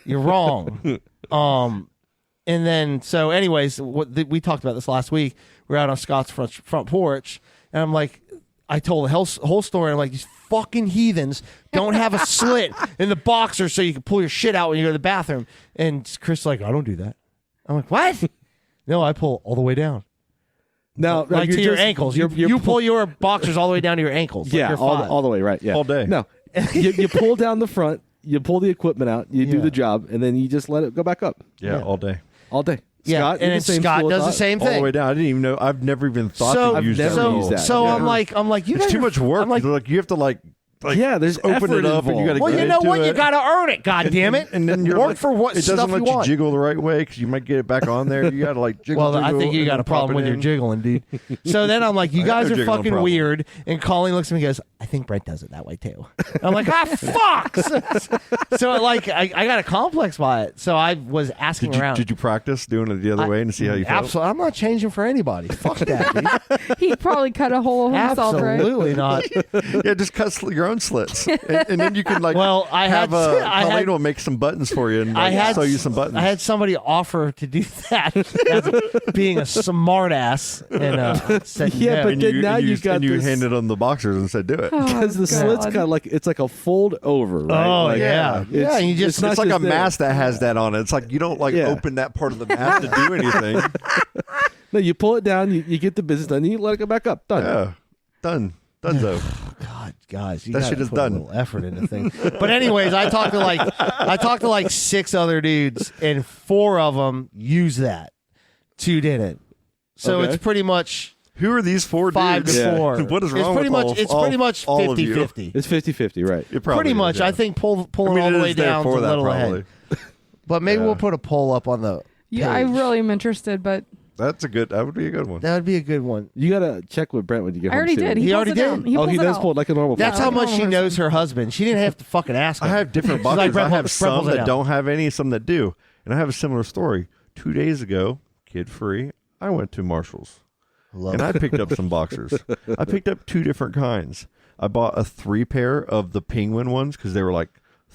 You're wrong. And then, so anyways, we talked about this last week. We're out on Scott's front porch. And I'm like, I told the whole story. I'm like, these fucking heathens don't have a slit in the boxer so you can pull your shit out when you go to the bathroom. And Chris is like, I don't do that. I'm like, what? No, I pull all the way down. Now, like to your ankles. You pull your boxers all the way down to your ankles. Yeah, like all the way, right. Yeah. All day. No, you pull down the front, you pull the equipment out, you do the job, and then you just let it go back up. Yeah, all day. All day. Yeah, Scott, and then Scott does the same All the thing. way down. I didn't even know. I've never even thought to use that. So Yeah. I'm like, you guys it's too are- much work. I'm like, you have to like yeah, there's open effort it up and you got to well, get you know into what? it. You got to earn it. God damn it! And then you're work like, for what it stuff doesn't let you want. jiggle the right way because you might get it back on there. You got to like jiggle. Well, I think you and got a then pop problem it when you're in. jiggling, dude. So then I'm like, you I got guys no are jiggling fucking problem. weird. And Colleen looks at me and goes, I think Brent does it that way too. I'm like, fuck. So like, I got a complex by it. So I was asking around. Did you practice doing it the other way and see how you felt? Absolutely. I'm not changing for anybody. Fuck that, dude. He'd probably cut a hole himself, right? Absolutely not. Yeah, just cut your own slits, and then you can like. Well, I have had- Colleen will make some buttons for you and like, sew you some buttons. I had somebody offer to do that as being a smart ass and said Yeah, no. but and then you, now and you got and you this- handed them the boxers and said, "Do it." Because the slit's kind of like it's like a fold over, right? Oh, Like, yeah. It's, Yeah, you just- it's, not It's like just a there. mask that has that on it. It's like you don't like Yeah. open that part of the mask to do anything. No, you pull it down, you get the business done, you let it go back up. Done. Yeah, done. Donezo. God, guys, you That gotta shit is put done. a little effort into things. But anyways, I talked to like 6 other dudes, and 4 of them use that. 2 didn't. So Okay. it's pretty much Who are these 4 5 dudes? to 4. What is It's wrong pretty with much all, pretty much all of you? 50-50. It's 50-50, right? It probably Pretty is, much. yeah. I think pulling I mean, all it the way is there down for to a that, little probably. ahead. But maybe we'll put a poll up on the Yeah, I page. really am interested, but That would be a good one. That would be a good one. You gotta check with Brent when you get I home. already too. did. He pulls already it did. down. He Oh, pulls he it does out. pull it like a normal. That's fold. how like a much she normal knows her husband. She didn't have to fucking ask I him. have different She's like, boxers. Brent, I Brent have pulls some it that out. don't have any, some that do. And I have a similar story. 2 days ago, kid free, I went to Marshall's. And I picked up some boxers. I picked up 2 different kinds. I bought a 3 pair of the penguin ones because they were like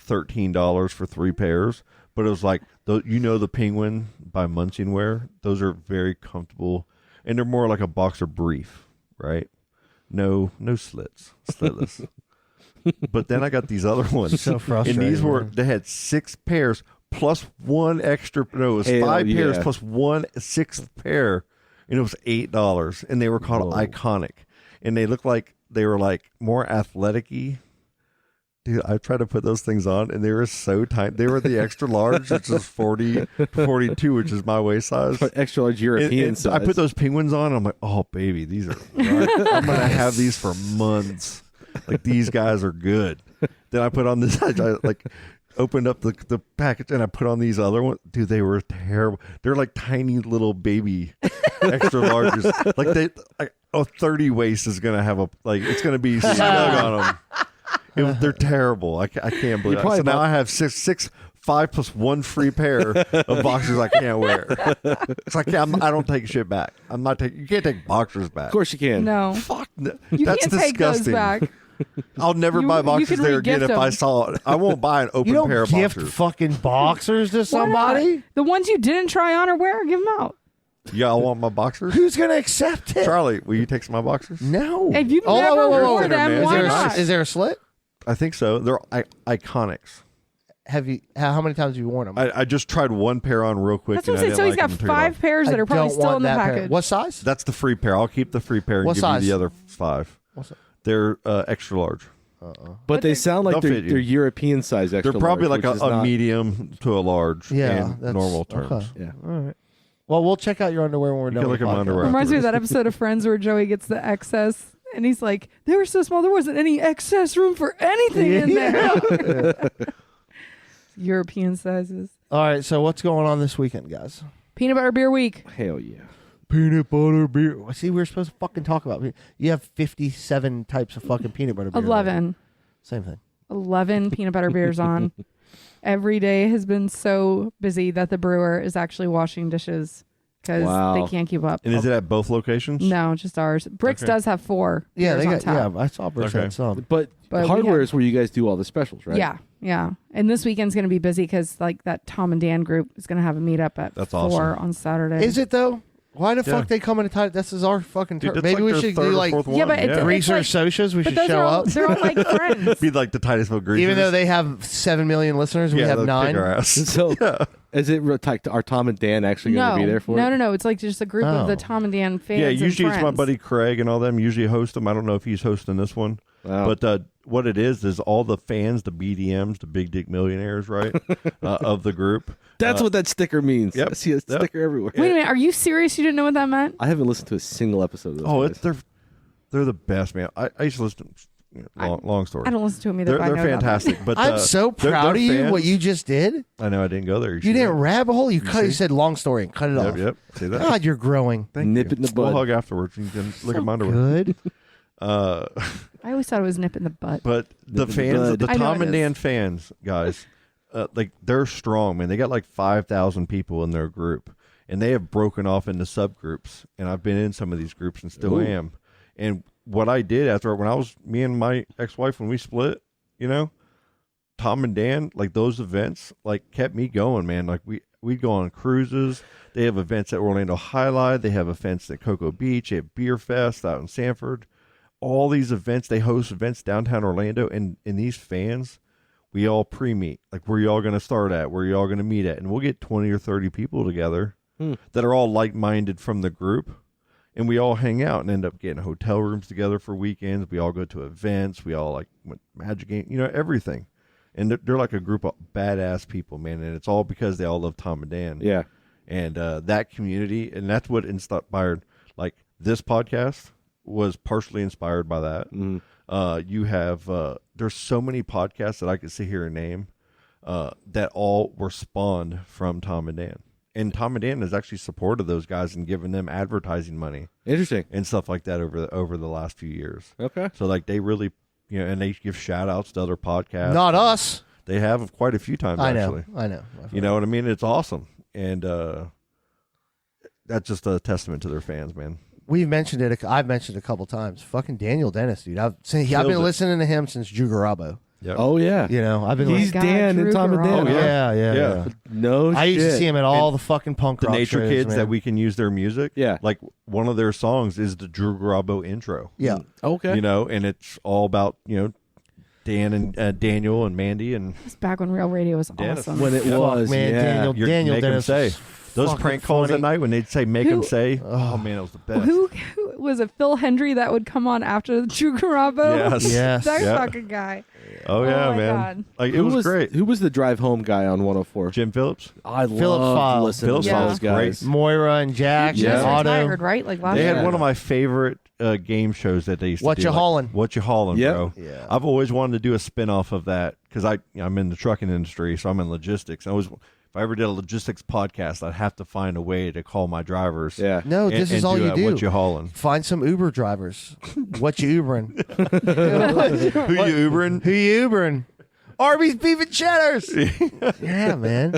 $13 for 3 pairs. But it was like, the penguin by Munching Wear. Those are very comfortable. And they're more like a boxer brief, right? No slits, slitless. But then I got these other ones. So frustrating, And these were, man. they had 6 pairs plus 1 extra. No, it was Hell 5 pairs yeah. plus 1 6th pair. And it was $8. And they were called Iconic. And they looked like they were like more athletic-y. Dude, I tried to put those things on, and they were so tight. They were the extra large, which is 40 to 42, which is my waist size. Extra large European And size. I put those penguins on, and I'm like, oh, baby, these are right. I'm going to have these for months. Like, these guys are good. Then I put on this, I like opened up the package, and I put on these other ones. Dude, they were terrible. They're like tiny little baby extra larges. Like, a 30 waist is going to have it's going to be snug on them. They're terrible. I can't believe it. So now I have 5 plus 1 free pair of boxers I can't wear. It's like I don't take shit back. I'm not taking. You can't take boxers back. Of course you can. No. Fuck. You That's can't take those disgusting. back. I'll never You- buy you boxers can there again re-gift if I them. saw it. I won't buy an open You don't pair of gift boxers. fucking boxers to Why not? somebody? The ones you didn't try on or wear, give them out. Yeah, I want my boxers. Who's going to accept it? Charlie, will you take some of my boxers? No. If you've Oh, never whoa, whoa, whoa, wore whoa. them, Is why Is there, not? is there a slit? I think so. They're Iconics. Have you? How many times have you worn them? I just tried 1 pair on real quick. That's what and I'm I saying. didn't So he's like got them, took it 5 off. pairs that I are probably don't still want in the that pair. package. What size? That's the free pair. I'll keep the free pair and What give size? you the other 5. What's it? They're extra large. But they sound like They'll fit you. they're European size extra They're probably large, like which a is not- medium to a large Yeah, in that's- normal terms. okay. Yeah. All right. Well, we'll check out your underwear when we're You done. can with look at my the podcast. underwear. Reminds me of that episode of Friends where Joey gets the excess and he's like, they were so small, there wasn't any excess room for anything in there. European sizes. All right. So what's going on this weekend, guys? Peanut butter beer week. Hell yeah. peanut butter beer. See, we were supposed to fucking talk about. You have 57 types of fucking peanut butter beer. 11. Same thing. 11 peanut butter beers on. Every day has been so busy that the brewer is actually washing dishes because they can't keep up. And is it at both locations? No, just ours. Bricks does have 4. Yeah, they beers got. on tap. Yeah, I saw Bricks had some. But we hardware have- is where you guys do all the specials, right? Yeah. And this weekend's going to be busy because like that Tom and Dan group is going to have a meetup at That's 4 awesome. on Saturday. Is it though? Why the fuck they come in a tight? This is our fucking turn. Dude, Maybe that's we like should their do third or like fourth one. Yeah, but it's Yeah. research socials. We but should those show are all, up. they're all like friends. Be like the tightest of greasers. Even though they have 7 million listeners, we have they'll 9. kick our ass. So is it are Tom and Dan actually going to be there for it? No. It's like just a group of the Tom and Dan fans. Yeah, and usually it's my friends. buddy Craig and all them usually host them. I don't know if he's hosting this one. Wow. But what it is all the fans, the BDMs, the Big Dick Millionaires, right, of the group. That's what that sticker means. Yep. I see a sticker everywhere. Wait a minute. Are you serious? You didn't know what that meant? I haven't listened to a single episode of this. Oh, they're the best, man. I used to listen to long story. I don't listen to them either. They're but I know about fantastic. them. But I'm so they're proud of you. fans. What you just did. I know I didn't go there. You didn't rabbit hole. You cut. You see? said long story and cut it off. Yep. See that? God, you're growing. Thank Nip you. it in the We'll bud. hug afterwards. You can lick my underwear. Good. I always thought it was nip in the butt. But the the fans, bud. the I know Tom it and is. Dan fans, guys, like they're strong, man. They got like 5,000 people in their group, and they have broken off into subgroups. And I've been in some of these groups and still am. And what I did me and my ex-wife, when we split, Tom and Dan, like those events, like kept me going, man. Like we'd go on cruises. They have events at Orlando Highlight. They have events at Cocoa Beach. They have Beer Fest out in Sanford. All these events, they host events downtown Orlando, and these fans, we all pre-meet. Like, where y'all going to start at? Where y'all going to meet at? And we'll get 20 or 30 people together that are all like-minded from the group, and we all hang out and end up getting hotel rooms together for weekends. We all go to events. We all like went Magic game, everything. And they're like a group of badass people, man, and it's all because they all love Tom and Dan. Yeah. And that community, and that's what inspired, like, this podcast was partially inspired by that. You have there's so many podcasts that I could sit here and name that all were spawned from Tom and Dan, and Tom and Dan has actually supported those guys and given them advertising money, Interesting. and stuff like that over the last few years. Okay. So like they really, and they give shout outs to other podcasts. Not us. They have quite a few times. I actually. know. You know what I mean? It's awesome, and that's just a testament to their fans, man. We've mentioned it. I've mentioned it a couple times. Fucking Daniel Dennis, dude. I've been Kills it. listening to him since Drew Garabo. Yep. Oh yeah. I've been. He's God, Dan Drew and Tom and Dan. Garabo. huh? Yeah. No I used to shit. see him at all the fucking punk The rock Nature shows, Kids man. that we can use their music. Yeah. Like one of their songs is the Drew Garabo intro. Yeah. Okay. And it's all about, Dan and Daniel and Mandy and It was back when Real Radio was Dennis. awesome. When it Yeah. was, man, yeah. Daniel make 'em Dennis say. was Those fucking prank calls funny. at night when they'd say, make them Who- say, oh man, it was the best. Who was it? Phil Hendry that would come on after the Drew Garabo? Yes. Yes. That Yeah. fucking guy. Oh yeah, Oh, my man. God. Like it Who was great. Who was the drive home guy on 104? Jim Phillips. I Phillips love Phile. listening Phillips to Phile those was guys. Moira and Jack. He just Yeah. Otto. retired, right? Like last They year. had one of my favorite game shows that they used to What do. You like, Haulin'? What You Haulin', Yep. bro. Yeah. I've always wanted to do a spin-off of that because I'm in the trucking industry, so I'm in logistics. If I ever did a logistics podcast, I'd have to find a way to call my drivers. Yeah. No, this is all you do. What You Haulin'? Find some Uber drivers. What you Ubering? Who you Ubering? Who you Ubering? Arby's beef and cheddars. Yeah, man.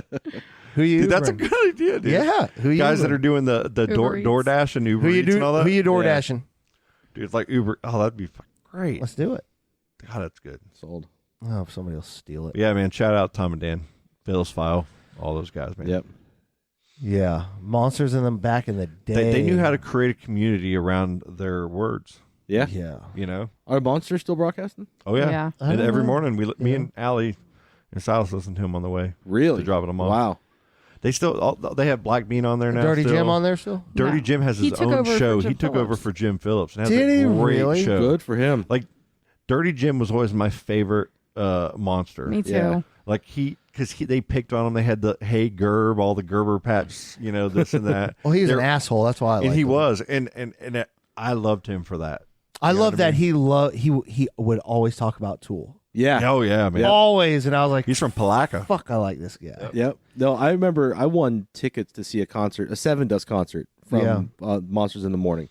Who you? Dude, that's a Ubering? good idea, dude. Yeah. Who you Guys Ubering? that are doing the Uber Eats. DoorDash and Uber Who you Eats and all that. Who you door Yeah. dashing? Dude, it's like Uber. Oh, that'd be fucking great. Let's do it. God, that's good. Sold. Oh, if somebody will steal it. Yeah, man. Shout out Tom and Dan, Phillips Phile, all those guys, man. Yep. Yeah, monsters in them back in the day. They knew how to create a community around their words. Yeah. Yeah. Are Monsters still broadcasting? Oh yeah. Yeah. I And don't every know. morning me and Allie and Silas listen to him on the way. Really? To drop them off. Wow. They still they have Black Bean on there now. Dirty still. Jim on there still? Dirty No. Jim has He his took own over for show. Jim He took over Phillips. for Jim Phillips and has Did a he great really? show. Good for him. Like Dirty Jim was always my favorite monster. Me too. Yeah. Like they picked on him. They had the Hey Gerb, all the Gerber patch, this and that. Well, he was They're- an asshole. That's why I and liked he him. was, and I loved him for that. I You know love what I that he would always talk about Tool. Yeah. Oh yeah, man. Always, and I was like, He's from Palaca. fuck, I like this guy. Yep. No, I remember I won tickets to see a concert, a Seven Dust concert from Monsters in the Morning,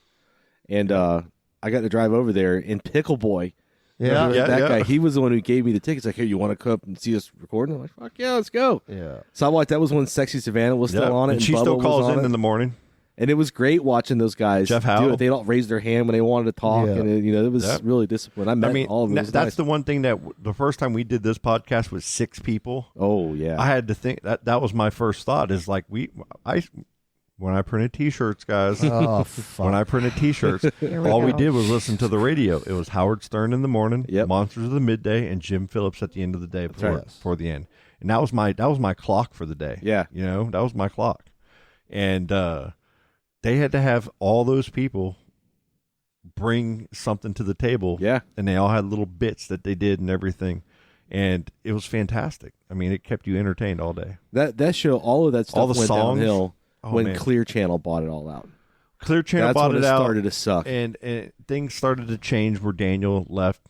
and I got to drive over there. And Pickle Boy, Yeah. that guy, he was the one who gave me the tickets. Like, hey, you want to come up and see us recording? I'm like, fuck yeah, let's go. Yeah. So I watched. That was when Sexy Savannah was still on it, and she Bubba still was calls on in it. the morning. And it was great watching those guys Jeff do Howell. it. They don't raise their hand when they wanted to talk, and it was really disciplined. I met all of them. It was that's nice. the one thing that the first time we did this podcast with 6 people. Oh yeah, I had to think that was my first thought. Is like when I printed T-shirts, guys. Oh, fuck. When I printed T-shirts, all we did was listen to the radio. It was Howard Stern in the morning, Monsters of the midday, and Jim Phillips at the end of the day before the end. And that was my clock for the day. Yeah, that was my clock. And they had to have all those people bring something to the table. Yeah, and they all had little bits that they did and everything. And it was fantastic. I mean, it kept you entertained all day. That show, all of that stuff all the went songs, downhill when man. Clear Channel bought it all out. Clear Channel That's bought when it out. Started to suck, and things started to change where Daniel left.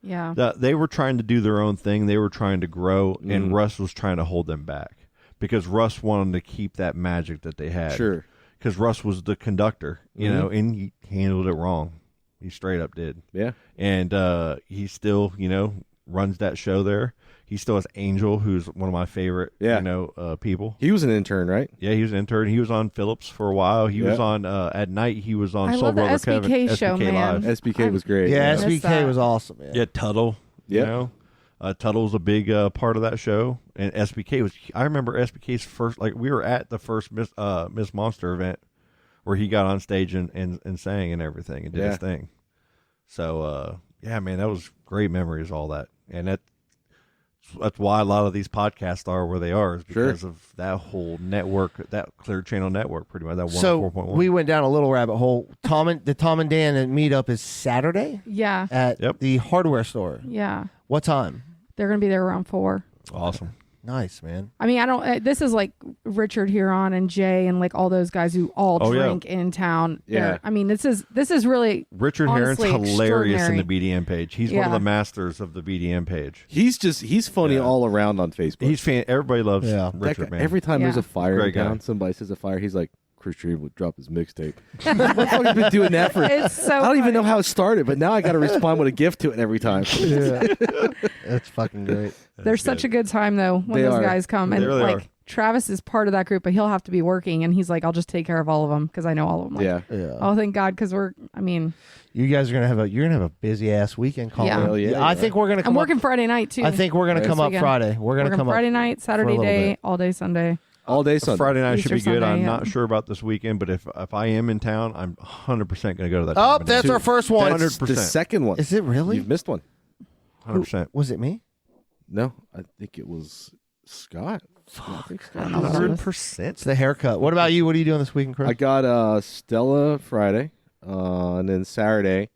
Yeah, they were trying to do their own thing. They were trying to grow, and Russ was trying to hold them back because Russ wanted to keep that magic that they had. Sure, because Russ was the conductor, and he handled it wrong. He straight up did. Yeah, and he still, runs that show there. He still has Angel, who's one of my favorite, people. He was an intern, right? Yeah, he was an intern. He was on Phillips for a while. He was on at night. He was on I Soul love the Brother SBK Kevin. show, SBK man. Live. SBK was great. Yeah, Missed SBK that. was awesome. Yeah, Tuttle. Yeah. Tuttle was a big part of that show, and SBK was. I remember SBK's first. Like we were at the first Miss Monster event where he got on stage and sang and everything and did his thing. So yeah, man, that was great memories. All that, and that's why a lot of these podcasts are where they are, is because of that whole network, that Clear Channel network, pretty much that 104.1. We went down a little rabbit hole. The Tom and Dan meetup is Saturday. Yeah, at the hardware store. Yeah. What time? They're gonna be there around 4. Awesome. Nice, man. I mean, I don't. This is like Richard Huron and Jay and like all those guys who all drink in town. Yeah. I mean, this is really Richard Herron's honestly hilarious in the extraordinary. BDM page. He's one of the masters of the BDM page. He's funny all around on Facebook. He's everybody loves That Richard, guy, man. every time there's a fire Great in guy. town, somebody says a fire, he's like, Chris Reeve would drop his mixtape. Motherfucker's been doing that for. It's so I don't even know how it started, but now I got to respond with a gift to it every time. Yeah, that's fucking great. There's such a good time though when They those are. guys come, and They really like are. Travis is part of that group, but he'll have to be working, and he's like, I'll just take care of all of them because I know all of them. Like, Yeah. Oh, thank God, because we're. I mean, You guys are gonna have a busy ass weekend. Colin. Yeah. Hell yeah, I yeah. think we're gonna. I'm Come working Up, Friday night too. I think we're gonna This come up weekend. Friday. We're gonna Working come Friday up night, Saturday little day, bit. all day Sunday. All day Sunday. Friday night should be Easter good. Sunday, I'm yeah. not sure about this weekend, but if I am in town, I'm 100% going to go to that. Oh, tournament. that's our first one. That's the 100%. second one. Is it really? You've missed one. 100%. Was it me? No, I think it was Scott. I think Scott. 100%. It's the haircut. What about you? What are you doing this weekend, Chris? I got Stella Friday, and then Saturday.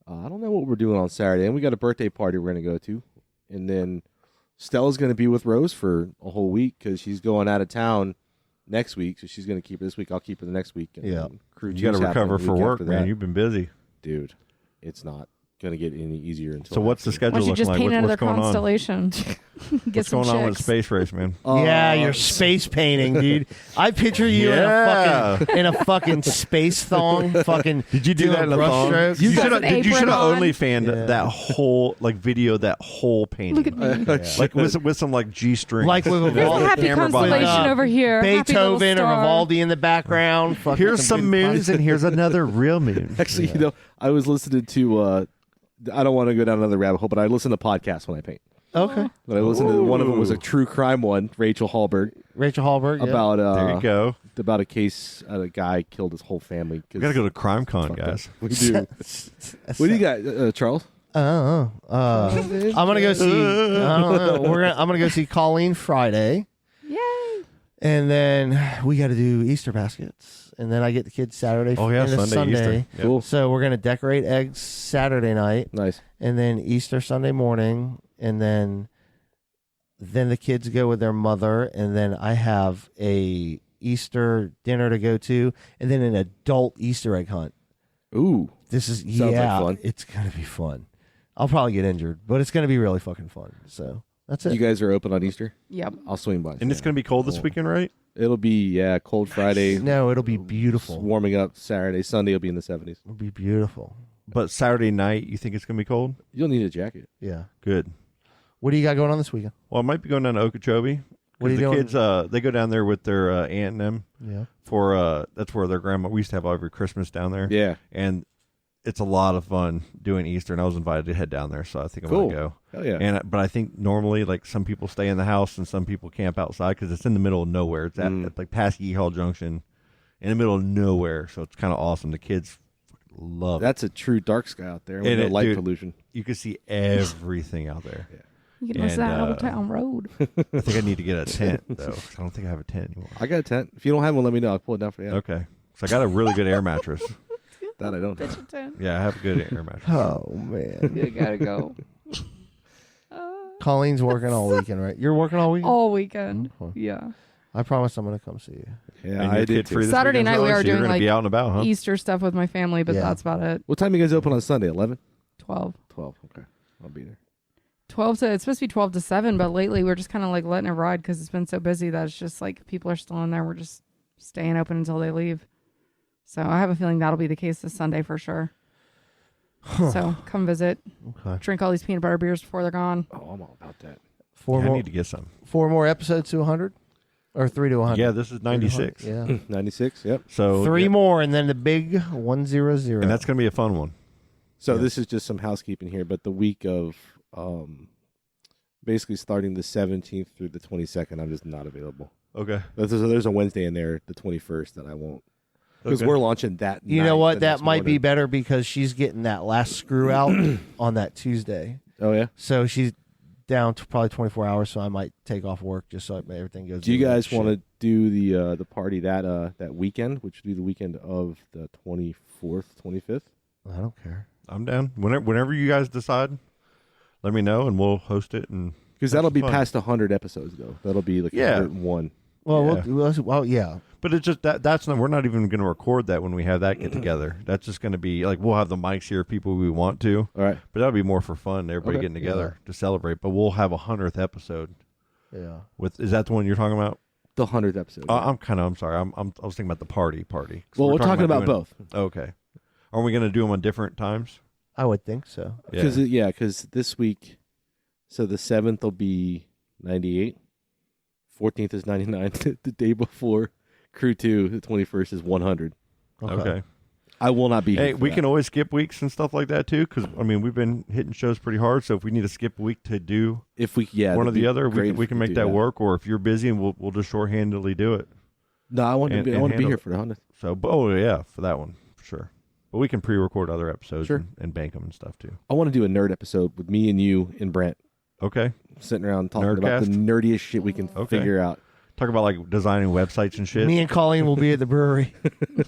I don't know what we're doing on Saturday. And we got a birthday party we're going to go to. And then Stella's going to be with Rose for a whole week because she's going out of town next week. So she's going to keep her this week. I'll keep her the next week. And Yeah. then Crew You got to G's happening recover the for week work, after man. that. You've been busy. Dude, it's not going to get any easier until. So what's the after. Why schedule don't you looking just like? paint another What's going on? constellation? Get What's some going on with chicks. Space Race, man? Yeah, you're space painting, dude. I picture you Yeah. in a fucking space thong. Fucking. Did you do doing that in a thong? brushstrokes. You got should an have. You apron should have on. only fanned Yeah. that whole video, that whole painting. Look at me. Like with some like G string. Like with Here's the happy Camera body. constellation over here. Happy little Beethoven or star. Vivaldi in the background. Fucking Here's some good moons fun. and here's another real moon. Actually, I was listening to. I don't want to go down another rabbit hole, but I listen to podcasts when I paint. Okay. But I listened to one of them was a true crime one, Rachel Hallberg, Rachel Hallberg. Yeah. about There you go. about a case a guy killed his whole family. We gotta go to Crime Con, guys. We do. What do you got, Charles? I'm gonna go see. I don't know. I'm gonna go see Colleen Friday, Yay! and then we got to do Easter baskets, and then I get the kids Saturday. Oh yeah, into Sunday, Easter. Yep. Cool. So we're gonna decorate eggs Saturday night, Nice. and then Easter Sunday morning, and then the kids go with their mother, and then I have a Easter dinner to go to, and then an adult Easter egg hunt. Ooh. This is like fun. It's gonna be fun. I'll probably get injured, but it's gonna be really fucking fun. So That's it. You guys are open on Easter? Yep. I'll swing by. And it's going to be cold this weekend, right? It'll be, cold Friday. No, it'll be beautiful. Warming up Saturday. Sunday will be in the 70s. It'll be beautiful. But Saturday night, you think it's going to be cold? You'll need a jacket. Yeah. Good. What do you got going on this weekend? Well, I might be going down to Okeechobee. What are you the doing? kids, they go down there with their aunt and them. Yeah. That's where their grandma, we used to have every Christmas down there. Yeah. And it's a lot of fun doing Easter, and I was invited to head down there, so I think I'm going to go. Hell yeah. But I think normally, like, some people stay in the house and some people camp outside because it's in the middle of nowhere. It's at like past Yeehall Junction, in the middle of nowhere, so it's kind of awesome. The kids love it. That's a true dark sky out there with no light pollution. You can see everything out there. Yeah. You can listen to that Old Town Road. I think I need to get a tent, though. I don't think I have a tent anymore. I got a tent. If you don't have one, let me know. I'll pull it down for you. Okay. So I got a really good air mattress. That I don't Bitch have. a tent. Yeah, I have a good air mattress. Oh, man. You gotta go. Colleen's working all weekend, right? You're working all weekend? All weekend. Okay. Yeah. I promise I'm going to come see you. Yeah, And I you're did kid-free too. this Saturday weekend, night we Charlie, are so you're doing gonna like be out and about, huh? Easter stuff with my family, but Yeah. that's about it. What time you guys open on Sunday? 11? 12. 12. Okay. I'll be there. 12 to, it's supposed to be 12 to 7, but lately we're just kind of like letting it ride because it's been so busy that it's just like people are still in there. We're just staying open until they leave. So I have a feeling that'll be the case this Sunday for sure. So come visit. Okay. Drink all these peanut butter beers before they're gone. Oh, I'm all about that. I need to get some. 4 more episodes to 100? Or 3 to 100? Yeah, this is 96. Yeah. 96, yep. So 3 more, and then the big 100. And that's going to be a fun one. So this is just some housekeeping here, but the week of basically starting the 17th through the 22nd, I'm just not available. Okay. There's a Wednesday in there, the 21st, that I won't. Because we're launching that You night, know what? the That next might be morning. better because she's getting that last screw out on that Tuesday. Oh, yeah? So she's down to probably 24 hours, so I might take off work just so everything goes. Do you guys want to do the party that weekend, which would be the weekend of the 24th, 25th? I don't care. I'm down. Whenever you guys decide, let me know, and we'll host it. And because that'll be past 100 episodes, though. That'll be like 101. Well, yeah. But it's just that's not. We're not even going to record that when we have that get together. That's just going to be like we'll have the mics here, people we want to. All right. But that'll be more for fun. Everybody getting together to celebrate. But we'll have 100th episode. Yeah. Is that the one you're talking about? The 100th episode. I'm sorry. I was thinking about the party. Well, we're talking about both. Okay. Are we going to do them on different times? I would think so. Because this week, so the 7th will be 98. 14th is 99. The day before Crew 2, the 21st is 100. Okay. I will not be here. Hey, we can always skip weeks and stuff like that too, because I mean we've been hitting shows pretty hard. So if we need to skip a week to do one or the other, we can make that work. Or if you're busy, and we'll just shorthandedly do it. No, I want to be here for the 100th. So, for that one for sure. But we can pre-record other episodes and bank them and stuff too. I want to do a nerd episode with me and you and Brent. Okay. Sitting around talking Nerdcast? about the nerdiest shit we can figure out. Talk about like designing websites and shit. Me and Colleen will be at the brewery.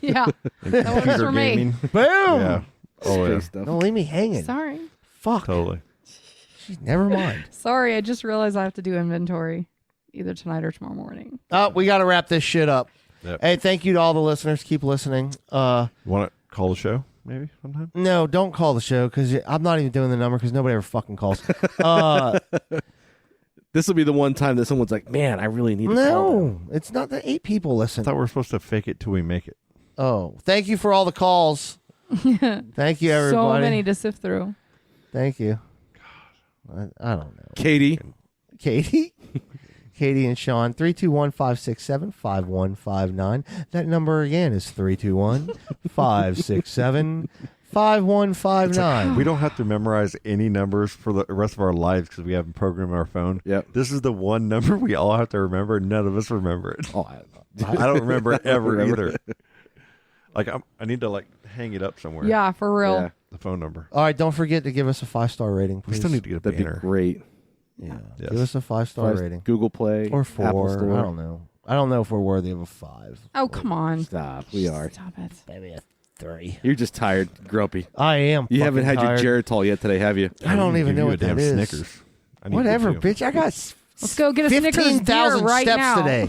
Yeah. That one's Computer for gaming. me. Boom. Yeah. Oh yeah. Stuff. Don't leave me hanging. Sorry. Fuck. Totally. Never mind. Sorry, I just realized I have to do inventory either tonight or tomorrow morning. We got to wrap this shit up. Yep. Hey, thank you to all the listeners. Keep listening. Want to call the show maybe sometime? No, don't call the show because I'm not even doing the number because nobody ever fucking calls. This will be the one time that someone's like, man, I really need to call them. No, it's not that 8 people listen. I thought we were supposed to fake it till we make it. Oh, thank you for all the calls. Thank you, everybody. So many to sift through. Thank you. I don't know. Katie. Katie and Sean, 321-567-5159. That number again is 321-567-5159. We don't have to memorize any numbers for the rest of our lives because we have them programmed on our phone. Yep. This is the one number we all have to remember. None of us remember it. Oh, I don't remember it ever either. Like I need to like hang it up somewhere. Yeah, for real. Yeah. The phone number. All right, don't forget to give us a 5-star rating, please. We still need to get a That'd be banner. great. Yeah. Yes. Give us a 5-star rating. Google Play. Or Apple 4. Store. I don't know. I don't know if we're worthy of a 5. Oh, come on. Stop. We are. Stop it. Maybe a 3. You're just tired, grumpy. I am. You haven't had tired. your Geritol yet today, have you? I don't even Give know you what a damn that is. Snickers. I need Whatever, one, too. bitch. I got Let's go get a Snickers beer 15,000 right steps now. today.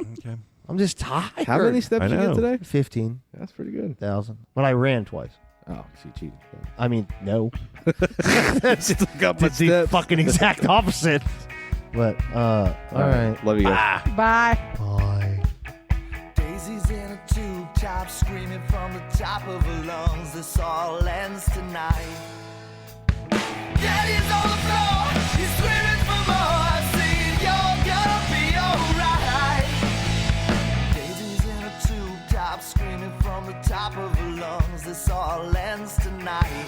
Okay. I'm just tired. How many steps I did you know. get today? 15,000. That's pretty good. But I ran twice. Oh, she cheated. I mean, no. That's That's the fucking exact opposite. But all right. Love you guys. Bye. Bye. Daisy's in a tube top, screaming from the top of her lungs. This all ends tonight. Daddy's on the floor, he's screaming for more, saying you're gonna be alright. Daisy's in a tube top, screaming from the top of her lungs. This all ends tonight.